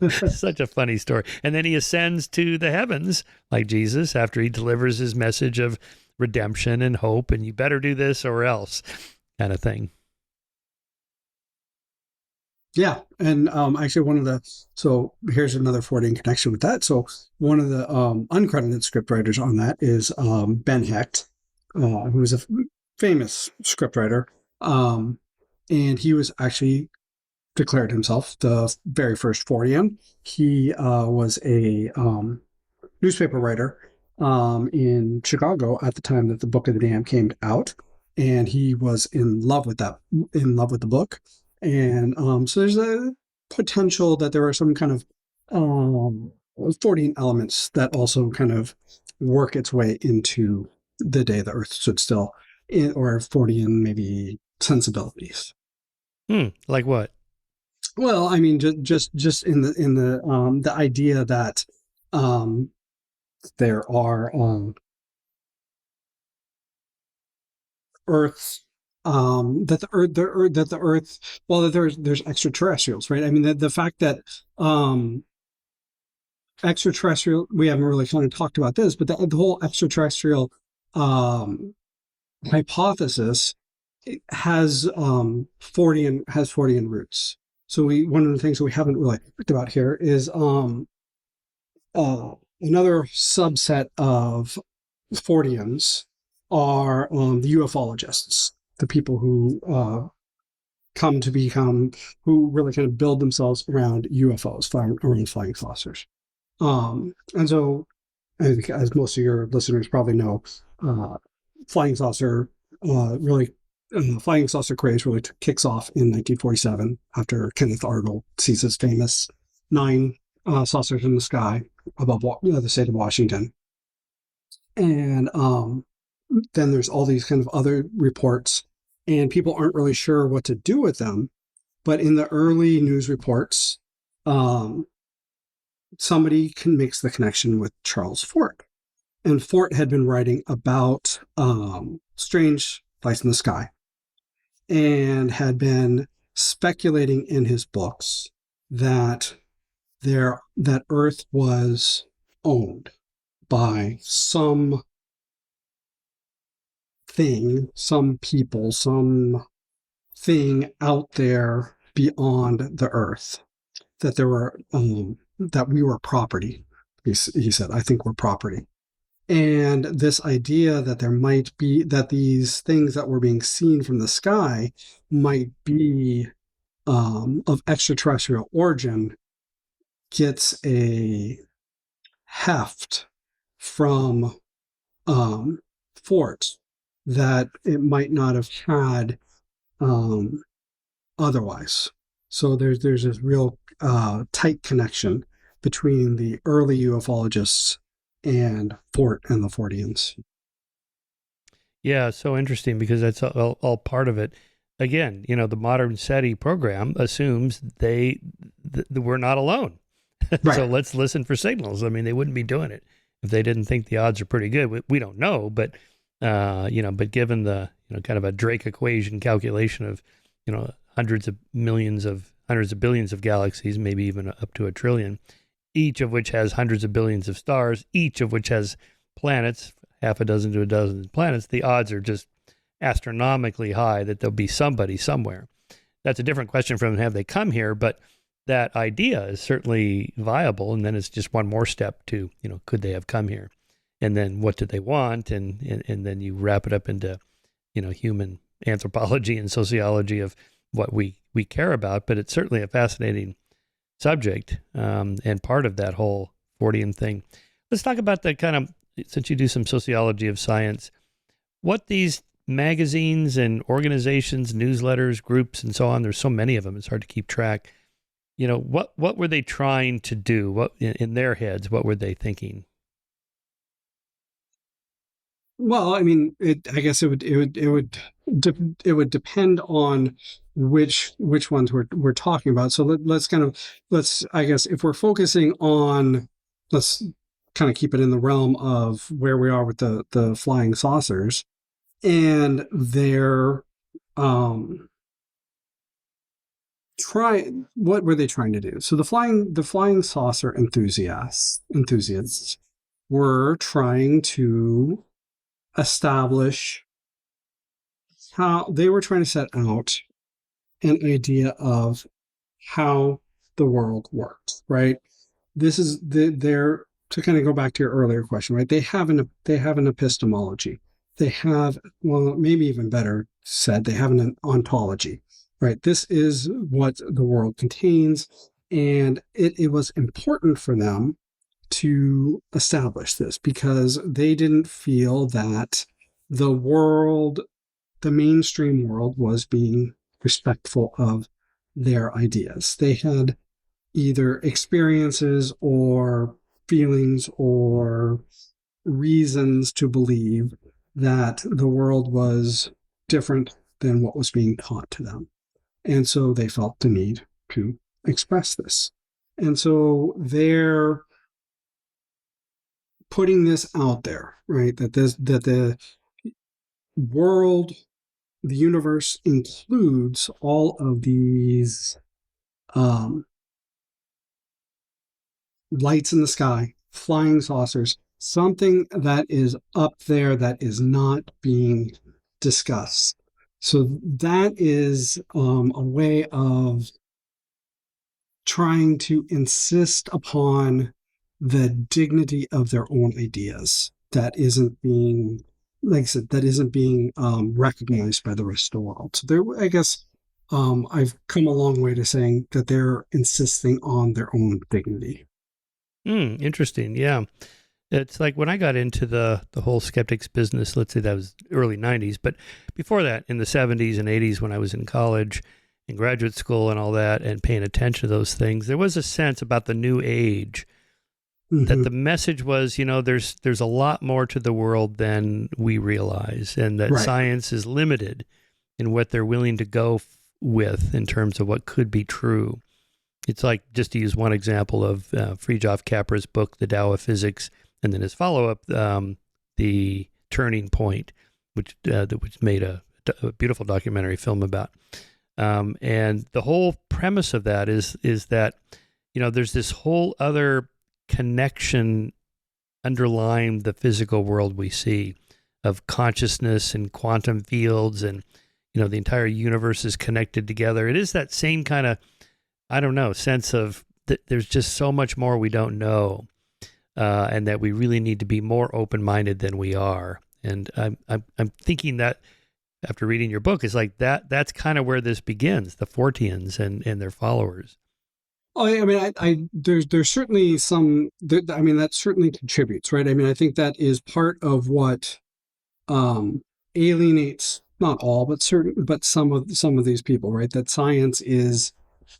Such a funny story. And then he ascends to the heavens like Jesus after he delivers his message of redemption and hope, and you better do this or else kind of thing. Yeah. And actually so here's another Fortean connection with that. So one of the uncredited scriptwriters on that is Ben Hecht, who is a famous scriptwriter. And he was actually declared himself the very first Fortean. He was a newspaper writer in Chicago at the time that the Book of the Damned came out, and he was in love with the book. And so there's a potential that there are some kind of Fortean elements that also kind of work its way into the day the Earth stood still, or Fortean maybe sensibilities. Like what? Well, I mean, just in the idea that there are Earths, that the Earth, well, that there's extraterrestrials, right? I mean, the fact that extraterrestrial, we haven't really kind of talked about this, but the whole extraterrestrial hypothesis has Fortean roots. So one of the things that we haven't really talked about here is another subset of Forteans are the ufologists, the people who who really kind of build themselves around UFOs, around flying saucers. And so, I think, as most of your listeners probably know, flying saucer craze really kicks off in 1947 after Kenneth Arnold sees his famous 9 saucers in the sky above the state of Washington. And then there's all these kind of other reports, and people aren't really sure what to do with them. But in the early news reports, somebody makes the connection with Charles Fort. And Fort had been writing about strange lights in the sky, and had been speculating in his books that Earth was owned by some people, some thing out there beyond the Earth, that there were that we were property. He said, "I think we're property." And this idea that there might be, that these things that were being seen from the sky might be of extraterrestrial origin gets a heft from Fort that it might not have had otherwise. So there's this real tight connection between the early ufologists and Fort and the Forteans. Yeah, so interesting, because that's all part of it. Again, the modern SETI program assumes we're not alone. Right. So let's listen for signals. I mean, they wouldn't be doing it if they didn't think the odds are pretty good. We don't know, but but given the kind of a Drake equation calculation of hundreds of billions of galaxies, maybe even up to 1 trillion, each of which has hundreds of billions of stars, each of which has planets, half a dozen to a dozen planets, the odds are just astronomically high that there'll be somebody somewhere. That's a different question from have they come here, but that idea is certainly viable. And then it's just one more step to, could they have come here? And then what did they want? And then you wrap it up into, human anthropology and sociology of what we care about. But it's certainly a fascinating subject, and part of that whole Fortean thing. Let's talk about the kind of, since you do some sociology of science, what these magazines and organizations, newsletters, groups, and so on, there's so many of them, it's hard to keep track. What were they trying to do? What in their heads, what were they thinking? Well, I mean, I guess it would depend on which ones we're talking about. So let's I guess if we're focusing on, let's kind of keep it in the realm of where we are with the flying saucers and their um try what were they trying to do? So the flying saucer enthusiasts were trying to establish how they were trying to set out an idea of how the world worked, right? This is they're to kind of go back to your earlier question, right? They have an epistemology. They have, well, maybe even better said, they have an ontology, right? This is what the world contains, and it was important for them to establish this because they didn't feel that the world, the mainstream world, was being respectful of their ideas. They had either experiences or feelings or reasons to believe that the world was different than what was being taught to them. And so they felt the need to express this. And so they're putting this out there, right? That the world, the universe includes all of these um, lights in the sky, flying saucers, something that is up there that is not being discussed. So that is a way of trying to insist upon the dignity of their own ideas that isn't being, like I said, that isn't being recognized by the rest of the world. So there, I guess, I've come a long way to saying that they're insisting on their own dignity. Interesting. Yeah. It's like when I got into the whole skeptics business, let's say that was early 90s, but before that, in the 70s and 80s, when I was in college and graduate school and all that, and paying attention to those things, there was a sense about the new age that Mm-hmm. the message was, there's a lot more to the world than we realize, and that Right. science is limited in what they're willing to go with in terms of what could be true. It's like, just to use one example of Fritjof Capra's book, The Tao of Physics, and then his follow-up, The Turning Point, which made a beautiful documentary film about. And the whole premise of that is that, there's this whole other connection underlying the physical world we see, of consciousness and quantum fields, and, the entire universe is connected together. It is that same kind of, I don't know, sense of that there's just so much more we don't know, and that we really need to be more open-minded than we are. And I'm thinking that after reading your book, is like that's kind of where this begins, the Forteans and their followers. Oh, I mean, there's certainly some. I mean, that certainly contributes, right? I mean, I think that is part of what um, alienates not all, but some of these people, right? That science is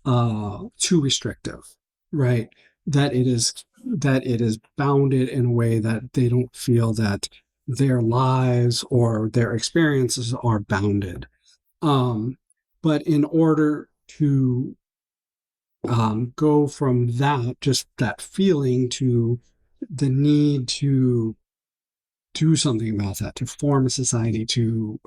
too restrictive, right? That it is bounded in a way that they don't feel that their lives or their experiences are bounded. Um, but in order to go from just that feeling to the need to do something about that, to form a society, to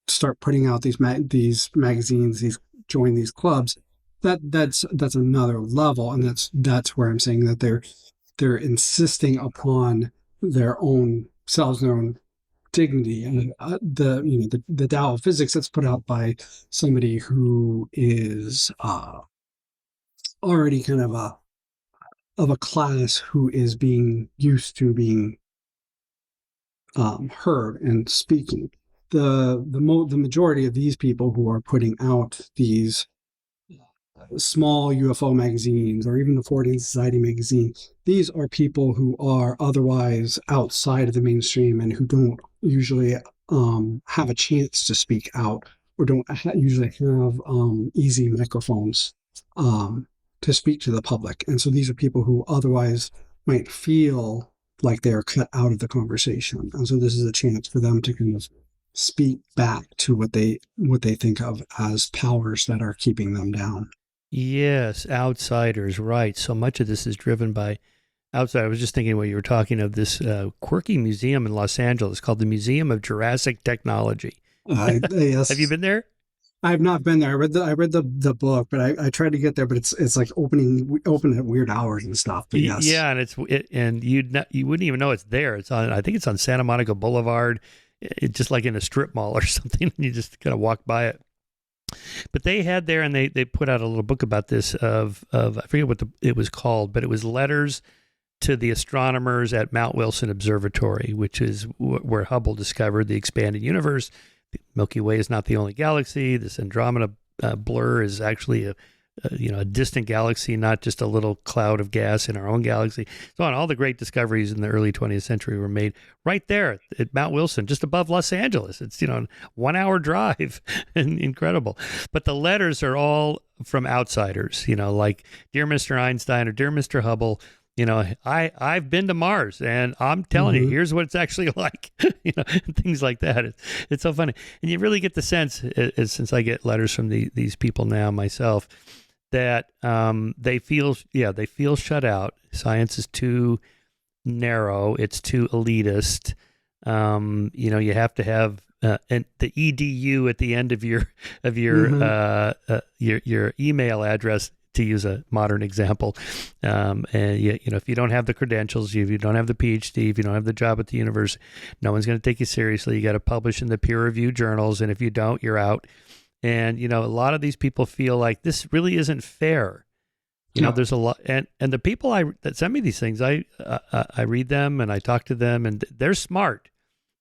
start putting out these magazines, these join these clubs. That's another level, and that's where I'm saying that they're insisting upon their own selves, their own dignity, and the Tao of Physics that's put out by somebody who is already kind of a class who is being used to being heard and speaking. The majority of these people who are putting out these small UFO magazines or even the Fortean Society magazine. These are people who are otherwise outside of the mainstream and who don't usually have a chance to speak out or don't usually have easy microphones to speak to the public. And so these are people who otherwise might feel like they're cut out of the conversation. And so this is a chance for them to kind of speak back to what they think of as powers that are keeping them down. Yes, outsiders, right. So much of this is driven by outside. I was just thinking what you were talking of this quirky museum in Los Angeles called the Museum of Jurassic Technology. Yes. Have you been there? I have not been there. I read the book, but I tried to get there, but it's like open at weird hours and stuff. But yes, Yeah, and you wouldn't even know it's there. It's on, I think it's on Santa Monica Boulevard, just like in a strip mall or something. You just kind of walk by it. But they had there, and they put out a little book about this of I forget what it was called, but it was letters to the astronomers at Mount Wilson Observatory, which is where Hubble discovered the expanded universe. The Milky Way is not the only galaxy. This Andromeda blur is actually a distant galaxy, not just a little cloud of gas in our own galaxy. So on, all the great discoveries in the early 20th century were made right there at Mount Wilson, just above Los Angeles. It's, 1 hour drive. Incredible. But the letters are all from outsiders, like Dear Mr. Einstein or Dear Mr. Hubble. I've been to Mars, and I'm telling you, here's what it's actually like, things like that. It's so funny. And you really get the sense, since I get letters from these people now myself, that they feel shut out. Science is too narrow. It's too elitist. You have to have and the edu at the end of your email address, to use a modern example. And if you don't have the credentials, if you don't have the PhD, if you don't have the job at the university, no one's going to take you seriously. You got to publish in the peer-reviewed journals, and if you don't, you're out. And a lot of these people feel like this really isn't fair. There's a lot, and the people that send me these things, I read them and I talk to them, and they're smart.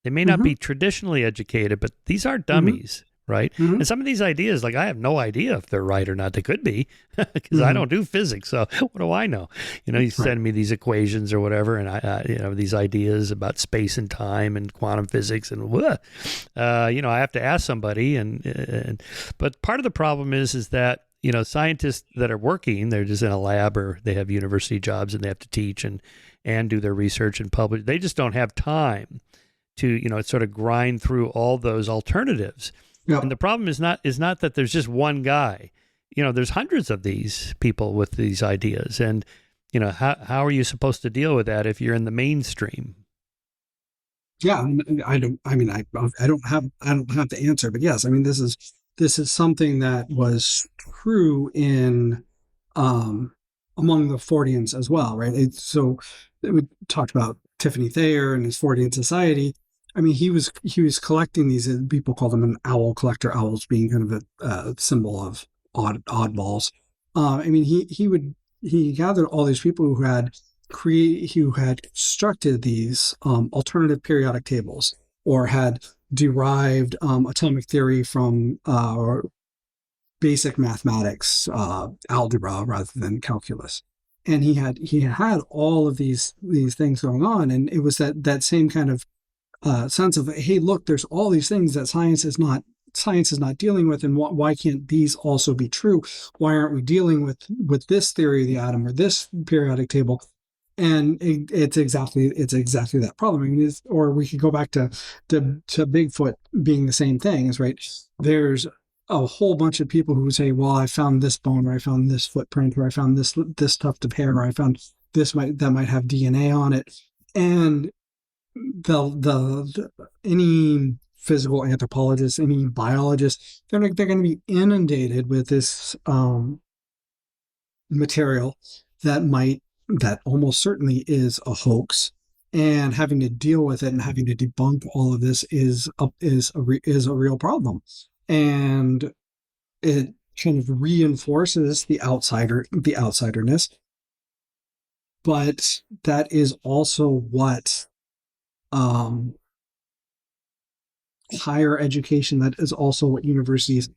They may not be traditionally educated, but these aren't dummies. Right. And some of these ideas, like, I have no idea if they're right or not. They could be, because I don't do physics. So what do I know? You send me these equations or whatever, and I these ideas about space and time and quantum physics, and I have to ask somebody. But part of the problem is that, scientists that are working, they're just in a lab or they have university jobs and they have to teach and do their research and publish. They just don't have time to, sort of grind through all those alternatives. Yep. And the problem is not that there's just one guy. There's hundreds of these people with these ideas, and how are you supposed to deal with that if you're in the mainstream? Yeah, I don't have the answer, but yes, this is something that was true in among the Forteans as well, right? So we talked about Tiffany Thayer and his Fortean Society. He was collecting these. People call them an owl collector. Owls being kind of a symbol of oddballs. He gathered all these people who had constructed these alternative periodic tables, or had derived atomic theory from basic mathematics, algebra rather than calculus. And he had all of these things going on, and it was that same kind of sense of, hey, look, there's all these things that science is not dealing with, and why can't these also be true? Why aren't we dealing with this theory of the atom or this periodic table? And it's exactly that problem. Or we could go back to Bigfoot being the same thing. Is right. There's a whole bunch of people who say, well, I found this bone, or I found this footprint, or I found this tuft of hair, or I found that might have DNA on it, and any physical anthropologist, any biologist, they're going to be inundated with this material that almost certainly is a hoax, and having to deal with it and having to debunk all of this is a real problem, and it kind of reinforces the outsiderness, but that is also what higher education, that is also what universities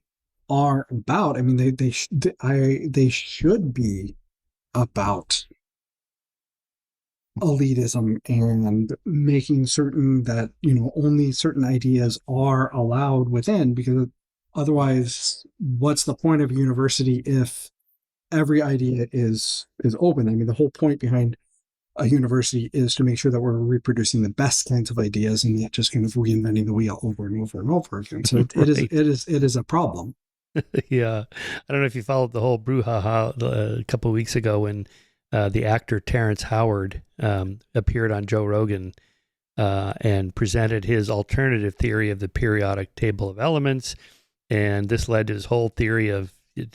are about. I mean, they should be about elitism and making certain that, only certain ideas are allowed within, because otherwise, what's the point of a university if every idea is open? I mean, the whole point behind a university is to make sure that we're reproducing the best kinds of ideas and not just kind of reinventing the wheel over and over and over again. So it Right. is a problem. Yeah. I don't know if you followed the whole brouhaha a couple of weeks ago when the actor Terrence Howard appeared on Joe Rogan and presented his alternative theory of the periodic table of elements. And this led to his whole theory of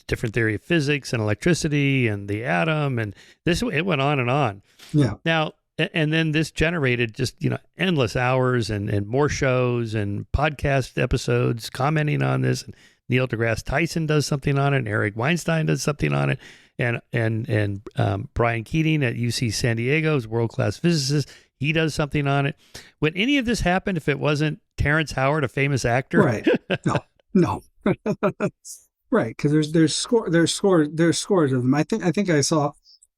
different theory of physics and electricity and the atom. And it went on and on. Yeah. Now, and then this generated just, endless hours and more shows and podcast episodes commenting on this. And Neil deGrasse Tyson does something on it, and Eric Weinstein does something on it, and Brian Keating at UC San Diego is a world-class physicist. He does something on it. Would any of this happen if it wasn't Terrence Howard, a famous actor? Right. No. Right, because there's scores of them. I think I saw.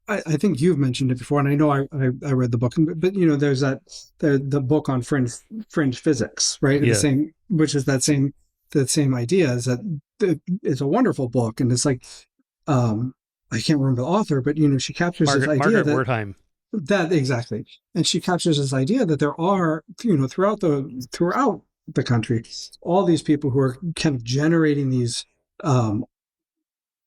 I think you've mentioned it before, and I know I read the book, but there's the book on fringe physics, right? Yeah. Which is that same idea, is that it's a wonderful book, and it's like, I can't remember the author, but she captures this idea Margaret Wertheim. That exactly, and she captures this idea that there are throughout the country all these people who are kind of generating these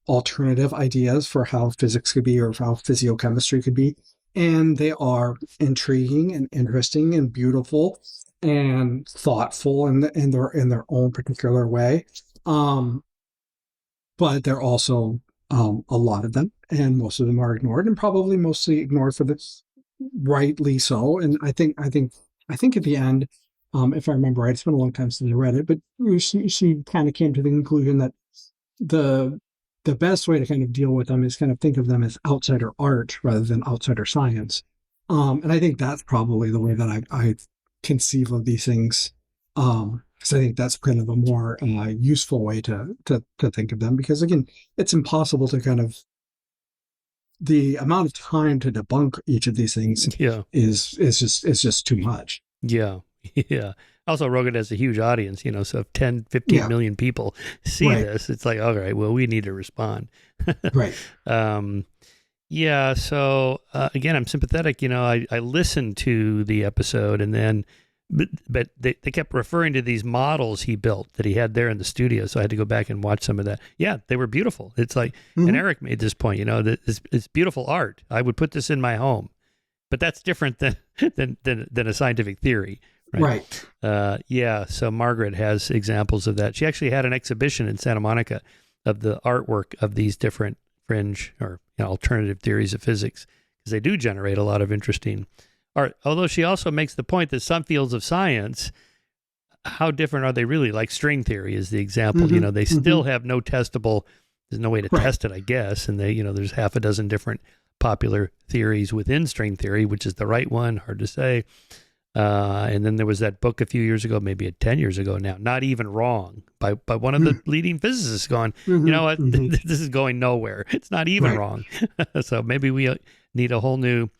alternative ideas for how physics could be or how physiochemistry could be, and they are intriguing and interesting and beautiful and thoughtful in their own particular way, but they're also a lot of them, and most of them are ignored, and probably mostly ignored for this, rightly so. And I think at the end, if I remember right, it's been a long time since I read it, but she kind of came to the conclusion that the best way to kind of deal with them is kind of think of them as outsider art rather than outsider science. And I think that's probably the way that I conceive of these things. Because I think that's kind of a more useful way to think of them. Because again, it's impossible to kind of, the amount of time to debunk each of these things is just too much. Yeah. Yeah. Also, Rogan has a huge audience, so if 10, 15 million people see this, it's like, all right, well, we need to respond. Right. Yeah. So, again, I'm sympathetic. I listened to the episode, and then, but they kept referring to these models he built that he had there in the studio. So I had to go back and watch some of that. Yeah, they were beautiful. It's like, and Eric made this point, that it's beautiful art. I would put this in my home, but that's different than a scientific theory. Right. Yeah. So Margaret has examples of that. She actually had an exhibition in Santa Monica of the artwork of these different fringe or alternative theories of physics, because they do generate a lot of interesting art. Although she also makes the point that some fields of science, how different are they really? Like string theory is the example. They still have no testable. There's no way to test it, I guess. And there's half a dozen different popular theories within string theory, which is the right one. Hard to say. And then there was that book a few years ago, maybe 10 years ago now, Not Even Wrong, by one of the leading physicists going, you know what, this is going nowhere. It's not even wrong. So maybe we need a whole new,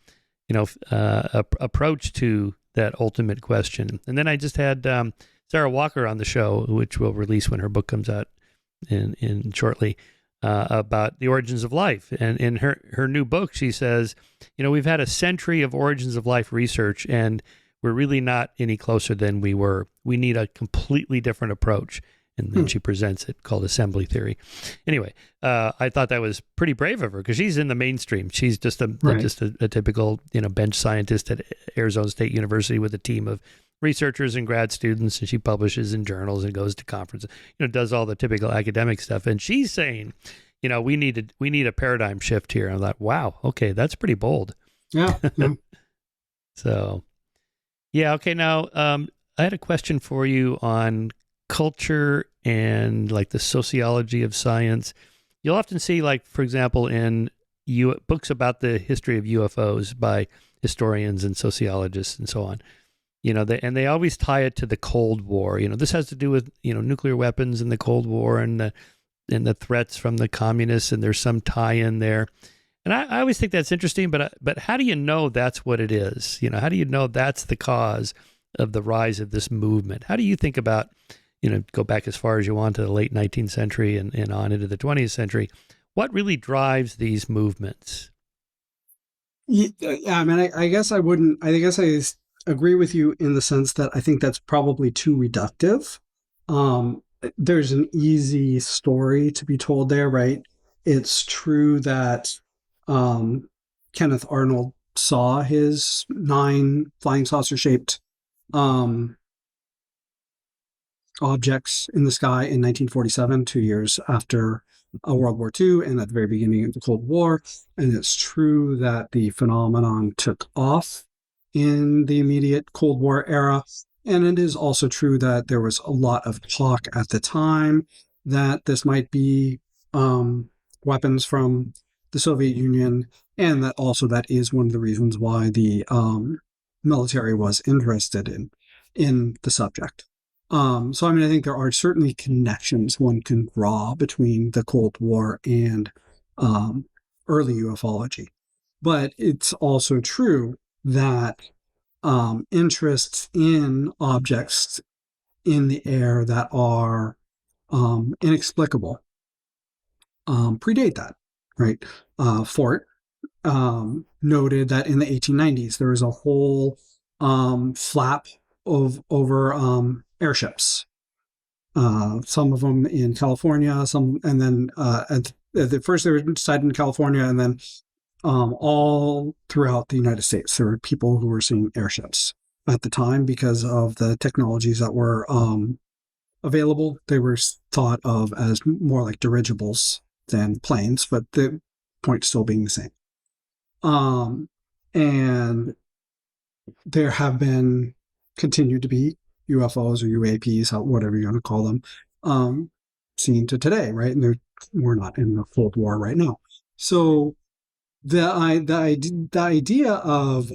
approach to that ultimate question. And then I just had Sarah Walker on the show, which we'll release when her book comes out in shortly, about the origins of life. And in her new book, she says, we've had a century of origins of life research, and we're really not any closer than we were. We need a completely different approach. And then she presents it, called assembly theory. Anyway, I thought that was pretty brave of her, because she's in the mainstream. She's just a typical bench scientist at Arizona State University with a team of researchers and grad students, and she publishes in journals and goes to conferences, does all the typical academic stuff. And she's saying, we need a paradigm shift here. And I thought, wow, okay, that's pretty bold. Yeah. So, yeah, okay. Now, I had a question for you on culture and like the sociology of science. You'll often see, like, for example, in books about the history of UFOs by historians and sociologists and so on, they always tie it to the Cold War. This has to do with, nuclear weapons and the Cold War and the and the threats from the communists, and there's some tie-in there. And I always think that's interesting, but how do you know that's what it is? You know, how do you know that's the cause of the rise of this movement? How do you think about, go back as far as you want to the late 19th century and on into the 20th century? What really drives these movements? Yeah, I mean, I guess I wouldn't. I guess I agree with you in the sense that I think that's probably too reductive. Um, there's an easy story to be told there, right? It's true that um, Kenneth Arnold saw his 9 flying saucer shaped um, objects in the sky in 1947, 2 years after World War II and at the very beginning of the Cold War. And it's true that the phenomenon took off in the immediate Cold War era. And it is also true that there was a lot of talk at the time that this might be weapons from the Soviet Union, and that also that is one of the reasons why the military was interested in the subject. So, I mean, I think there are certainly connections one can draw between the Cold War and early ufology. But it's also true that interests in objects in the air that are inexplicable predate that, right? Fort noted that in the 1890s, there was a whole flap over airships. Some of them in California, and then at first they were sighted in California, and then all throughout the United States, there were people who were seeing airships at the time because of the technologies that were available. They were thought of as more like dirigibles than planes, but the point still being the same. And there have been continued to be UFOs or UAPs, whatever you want to call them, seen to today, right? And we're not in the Cold War right now. So the idea of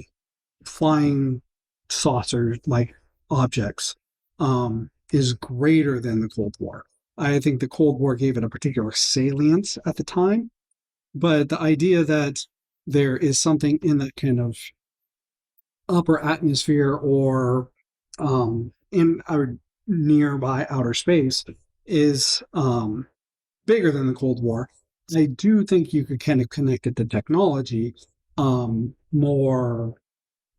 flying saucer-like objects is greater than the Cold War. I think the Cold War gave it a particular salience at the time, but the idea that there is something in that kind of upper atmosphere or in our nearby outer space is bigger than the Cold War. I do think you could kind of connect it to technology more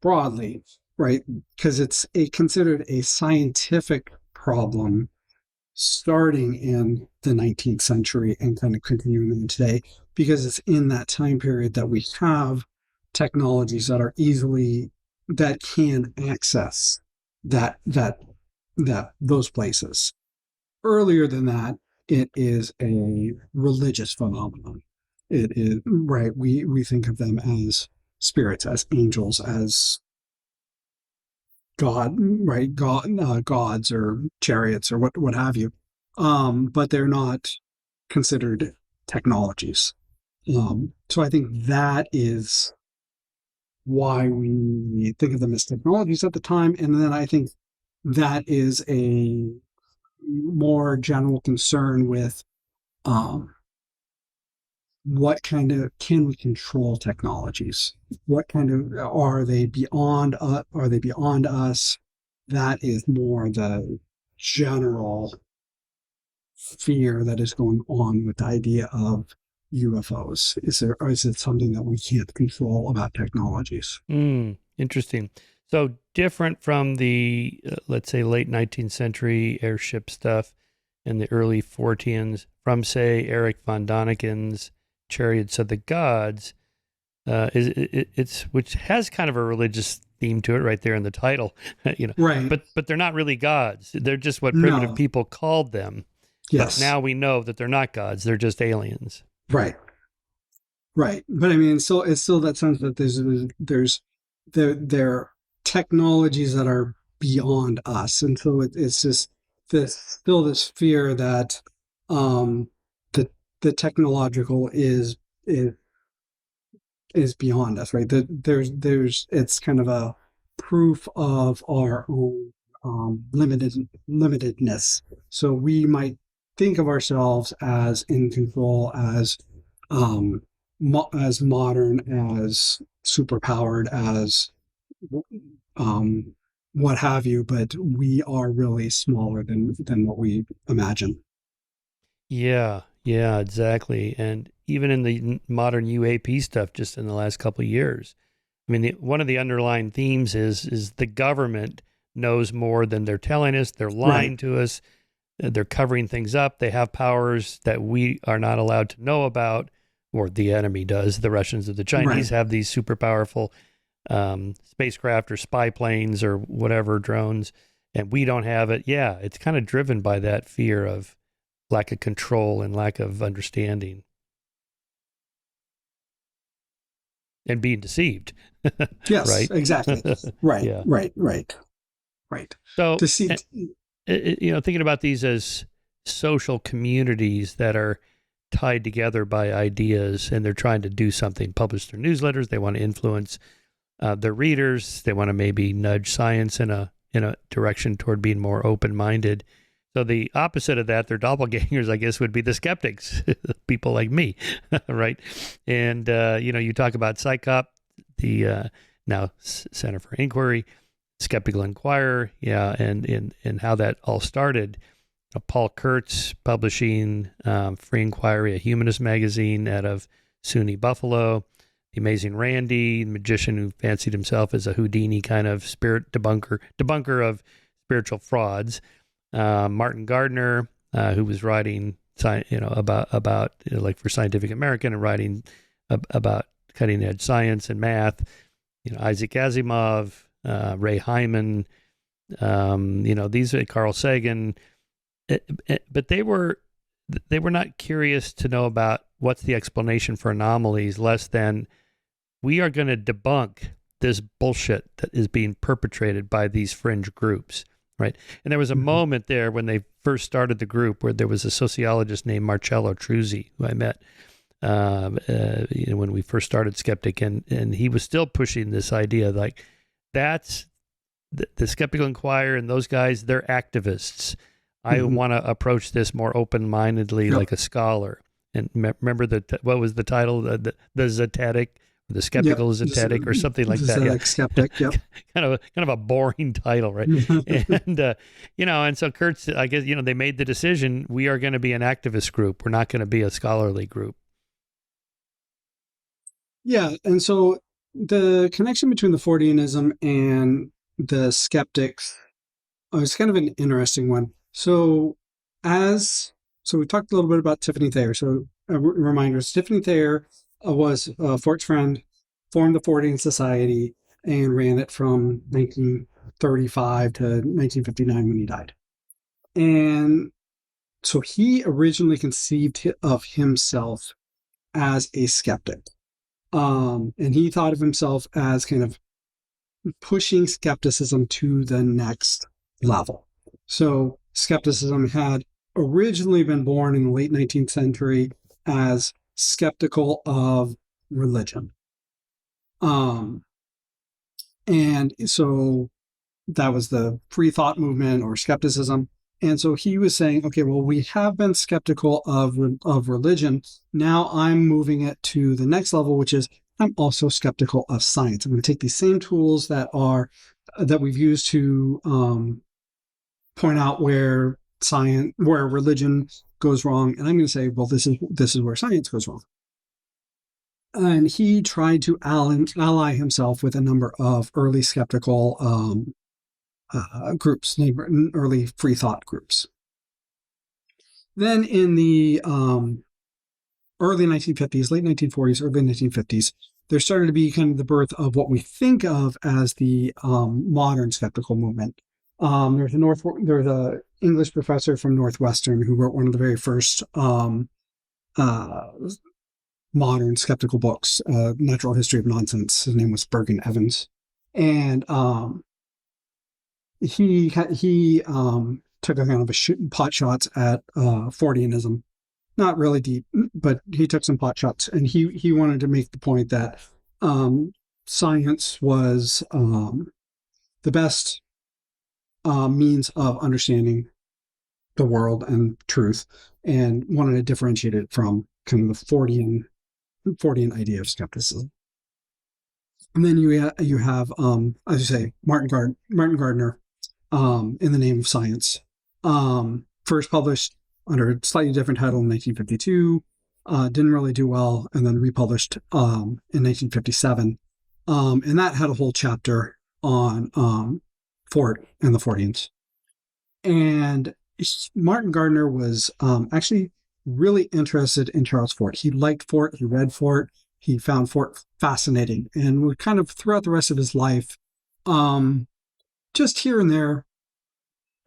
broadly, right? Because it's considered a scientific problem starting in the 19th century and kind of continuing in today, because it's in that time period that we have technologies that can access those places. Earlier than that, it is a religious phenomenon. It is, right. We think of them as spirits, as angels, as God, right? Gods or chariots or what have you. But they're not considered technologies. So I think that is why we think of them as technologies at the time. And then I think that is a more general concern with what kind of can we control technologies? What kind of are they beyond us? That is more the general fear that is going on with the idea of UFOs. Is it something that we can't control about technologies? Interesting. So different from the, let's say, late 19th century airship stuff and the early Forteans, from, say, Eric von Daniken's Chariots of the Gods, which has kind of a religious theme to it right there in the title, Right. But they're not really gods. They're just what primitive people called them. Yes. But now we know that they're not gods. They're just aliens. Right. Right. But I mean, it's still that sense that there are technologies that are beyond us. And so it's just this fear that the technological is beyond us, right? It's kind of a proof of our own limitedness. So we might think of ourselves as in control, um, as modern, as superpowered, as um, what have you, but we are really smaller than what we imagine. Yeah, yeah, exactly. And even in the modern UAP stuff, just in the last couple of years, I mean, one of the underlying themes is the government knows more than they're telling us. They're Right, lying to us. They're covering things up. They have powers that we are not allowed to know about, or the enemy does. The Russians or the right. Chinese have these super powerful spacecraft or spy planes or whatever drones, and we don't have it. Yeah, it's kind of driven by that fear of lack of control and lack of understanding and being deceived, Yes, right? exactly. Right, Yeah. right, right, right. So, To see, thinking about these as social communities that are tied together by ideas and they're trying to do something, publish their newsletters, they want to influence their readers, they want to maybe nudge science in a direction toward being more open minded. So the opposite of that, their doppelgangers, I guess, would be the skeptics, people like me, right? And you talk about Psychop, the now Center for Inquiry, Skeptical Inquirer, yeah, and how that all started. Paul Kurtz publishing Free Inquiry, a humanist magazine out of SUNY Buffalo. The Amazing Randy, the magician who fancied himself as a Houdini kind of spirit debunker of spiritual frauds. Martin Gardner, who was writing, about like for Scientific American and writing about cutting edge science and math. Isaac Asimov, Ray Hyman, these are Carl Sagan, but they were not curious to know about what's the explanation for anomalies, less than we are going to debunk this bullshit that is being perpetrated by these fringe groups, right? And there was a Mhm. moment there when they first started the group where there was a sociologist named Marcello Truzzi who I met when we first started Skeptic, and he was still pushing this idea like that's the Skeptical Inquirer and those guys, they're activists. I Mhm. want to approach this more open mindedly, Yep. like a scholar. And remember what was the title? The Zetetic, the Yep. Skeptical This, Zetetic, or something like this is that. Yeah, like skeptic. Yep. kind of a boring title, right? And and so Kurtz, I guess they made the decision: we are going to be an activist group. We're not going to be a scholarly group. Yeah, and so the connection between the Forteanism and the skeptics is kind of an interesting one. As so, we talked a little bit about Tiffany Thayer. So, reminders: Tiffany Thayer was Fort's friend, formed the Fortean Society, and ran it from 1935 to 1959 when he died. And so, he originally conceived of himself as a skeptic. And he thought of himself as kind of pushing skepticism to the next level. So, skepticism had originally been born in the late 19th century as skeptical of religion. Um, and so that was the free thought movement or skepticism. And so he was saying, okay, well, we have been skeptical of religion. Now I'm moving it to the next level, which is I'm also skeptical of science. I'm going to take these same tools that we've used to point out where religion goes wrong, and I'm going to say, well, this is where science goes wrong. And he tried to ally himself with a number of early skeptical groups, early free thought groups. Then in the early 1950s, late 1940s, early 1950s, there started to be kind of the birth of what we think of as the modern skeptical movement. There's a English professor from Northwestern who wrote one of the very first uh, modern skeptical books, Natural History of Nonsense. His name was Bergen Evans, and he took a kind of pot shots at Forteanism, not really deep, but he took some pot shots, and he wanted to make the point that um, science was the best means of understanding the world and truth, and wanted to differentiate it from kind of the Fortean idea of skepticism. And then you have as you say, Martin Gardner, in the Name of Science, first published under a slightly different title in 1952, didn't really do well, and then republished in 1957, and that had a whole chapter on Fort and the Forteans. And Martin Gardner was actually really interested in Charles Fort. He liked Fort. He read Fort. He found Fort fascinating, and would kind of throughout the rest of his life, just here and there,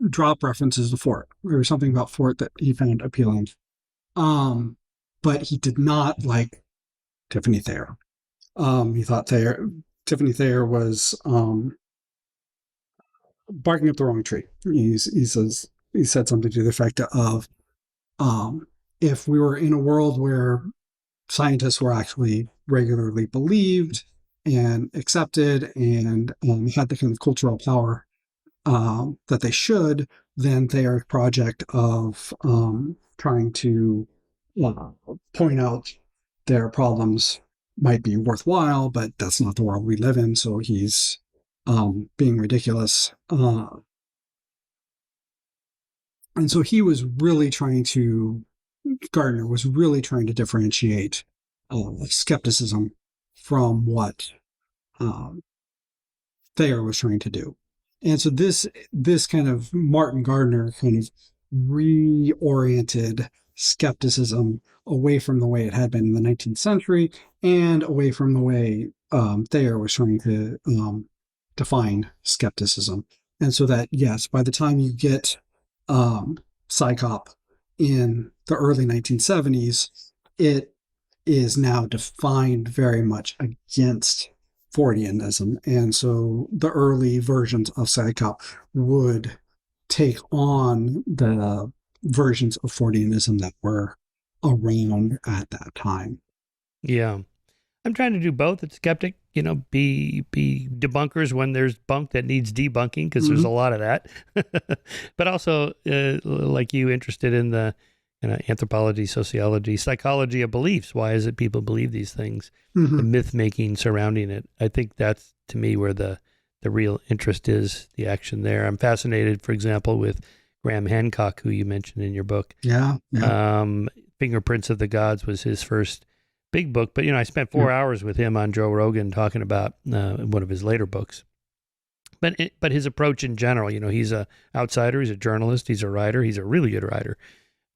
drop references to Fort. There was something about Fort that he found appealing. But he did not like Tiffany Thayer. He thought Tiffany Thayer was barking up the wrong tree. He said something to the effect of, if we were in a world where scientists were actually regularly believed and accepted and had the kind of cultural power that they should, then Thayer's project of trying to point out their problems might be worthwhile, but that's not the world we live in. So he's being ridiculous. And so Gardner was really trying to differentiate skepticism from what Thayer was trying to do. And so this kind of Martin Gardner kind of reoriented skepticism away from the way it had been in the 19th century and away from the way Thayer was trying to define skepticism. And so that, yes, by the time you get Psychop in the early 1970s, it is now defined very much against Forteanism. And so the early versions of Psychop would take on the versions of Forteanism that were around at that time. Yeah. I'm trying to do both at Skeptic, be debunkers when there's bunk that needs debunking, because there's a lot of that. But also, like you, interested in the anthropology, sociology, psychology of beliefs. Why is it people believe these things? The myth making surrounding it. I think that's, to me, where the real interest is, the action there. I'm fascinated, for example, with Graham Hancock, who you mentioned in your book. Yeah. Fingerprints of the Gods was his first big book, but I spent 4 hours with him on Joe Rogan talking about one of his later books. But his approach in general, he's a outsider, he's a journalist, he's a writer, he's a really good writer,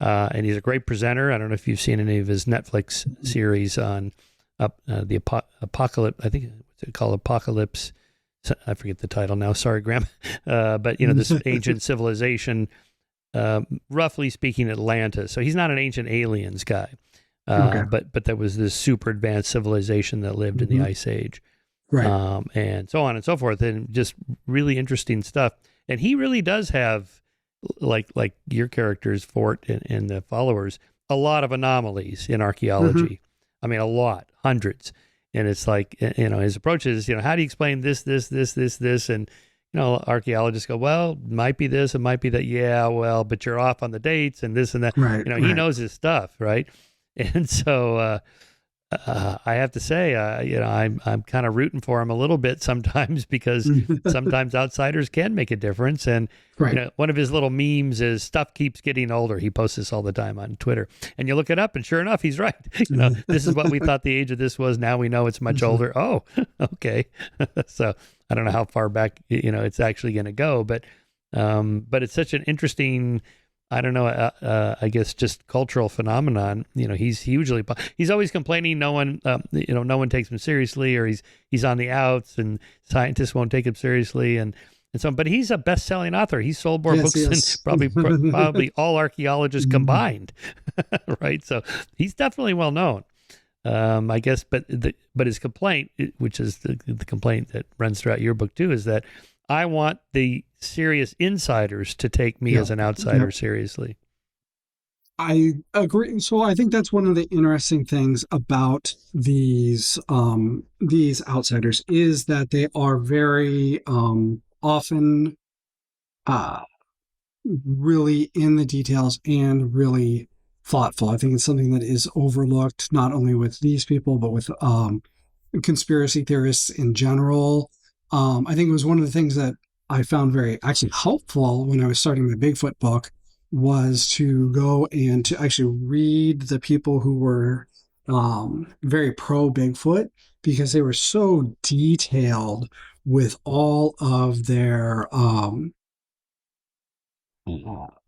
and he's a great presenter. I don't know if you've seen any of his Netflix series on the apocalypse. I think it's called Apocalypse. I forget the title now. Sorry, Graham. But this ancient civilization, roughly speaking, Atlantis. So he's not an ancient aliens guy. But there was this super advanced civilization that lived in the Ice Age, right? And so on and so forth, and just really interesting stuff. And he really does have, like your characters, Fort and the followers, a lot of anomalies in archaeology. I mean, a lot, hundreds. And it's like, his approach is, how do you explain this, and archaeologists go, well, it might be this, it might be that. Yeah, well, but you're off on the dates and this and that. Right. He knows his stuff, right? And so I have to say, I'm kind of rooting for him a little bit sometimes, because sometimes outsiders can make a difference. And one of his little memes is stuff keeps getting older. He posts this all the time on Twitter, and you look it up, and sure enough, he's right. This is what we thought the age of this was. Now we know it's much older. Oh, okay. So I don't know how far back it's actually going to go, but it's such an interesting, I don't know, I guess just cultural phenomenon. He's he's always complaining no one takes him seriously, or he's on the outs and scientists won't take him seriously. And so, but he's a best-selling author. He sold more books than probably all archaeologists combined. Right. So he's definitely well known. I guess, but his complaint, which is the complaint that runs throughout your book too, is that I want the serious insiders to take me as an outsider seriously. I agree. So I think that's one of the interesting things about these outsiders, is that they are very often really in the details and really thoughtful. I think it's something that is overlooked not only with these people but with conspiracy theorists in general. I think it was one of the things that I found very actually helpful when I was starting my Bigfoot book was to go and to actually read the people who were very pro Bigfoot because they were so detailed with all of their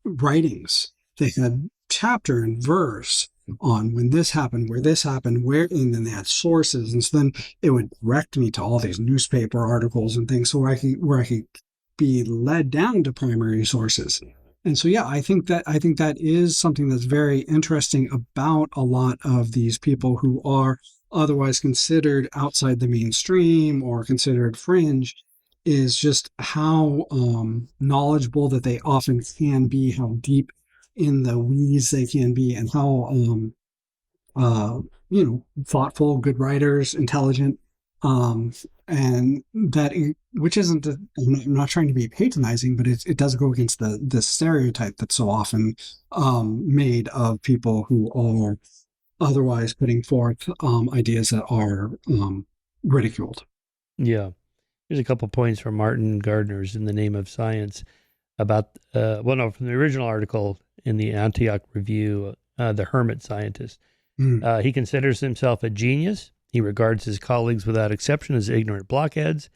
writings. They had chapter and verse on when this happened, where this happened, where, and then they had sources. And so then it would direct me to all these newspaper articles and things so where I could be led down to primary sources. And so, yeah, I think that is something that's very interesting about a lot of these people who are otherwise considered outside the mainstream or considered fringe is just how knowledgeable that they often can be, how deep in the weeds they can be, and how thoughtful, good writers, intelligent, and that which isn't. I'm not trying to be patronizing, but it does go against the stereotype that's so often made of people who are otherwise putting forth ideas that are ridiculed. Yeah. Here's a couple points from Martin Gardner's In the Name of Science about, from the original article in the Antioch Review, the hermit scientist. He considers himself a genius. He regards his colleagues without exception as ignorant blockheads.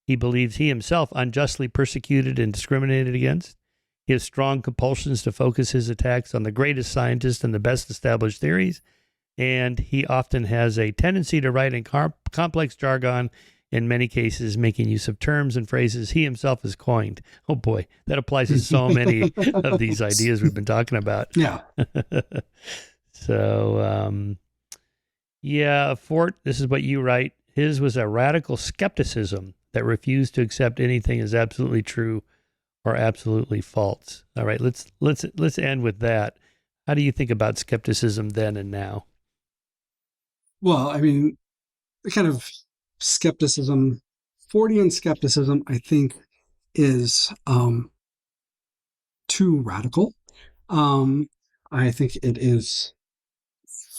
He believes he himself unjustly persecuted and discriminated against. He has strong compulsions to focus his attacks on the greatest scientists and the best established theories. And he often has a tendency to write in complex jargon, in many cases making use of terms and phrases he himself has coined. Oh boy, that applies to so many of these ideas we've been talking about. Yeah. So, Fort, this is what you write. His was a radical skepticism that refused to accept anything as absolutely true or absolutely false. All right, let's end with that. How do you think about skepticism then and now? Well, I mean, the kind of skepticism, Fortean skepticism, I think, is too radical. I think it is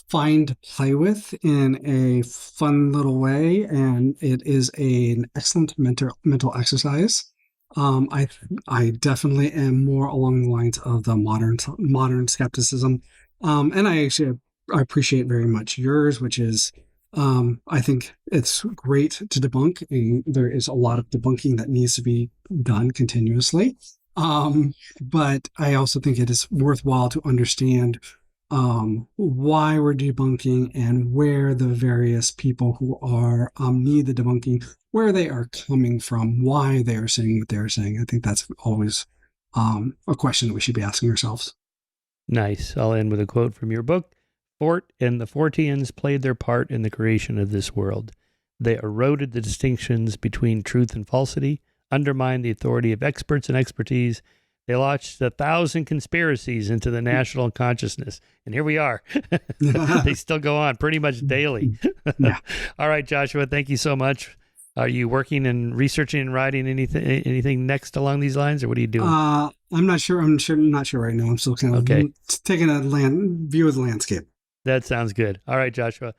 fine to play with in a fun little way, and it is an excellent mental exercise. I definitely am more along the lines of the modern skepticism, and I appreciate very much yours, which is I think it's great to debunk, and there is a lot of debunking that needs to be done continuously. But I also think it is worthwhile to understand why we're debunking and where the various people who are need the debunking, where they are coming from, why they are saying what they're saying. I think that's always a question that we should be asking ourselves. Nice. I'll end with a quote from your book. Fort and the Forteans played their part in the creation of this world. They eroded the distinctions between truth and falsity, undermined the authority of experts and expertise. They launched 1,000 conspiracies into the national consciousness. And here we are. They still go on pretty much daily. Yeah. All right, Joshua, thank you so much. Are you working and researching and writing anything next along these lines, or what are you doing? I'm not sure. Not sure right now. I'm still kind of taking a view of the landscape. That sounds good. All right, Joshua.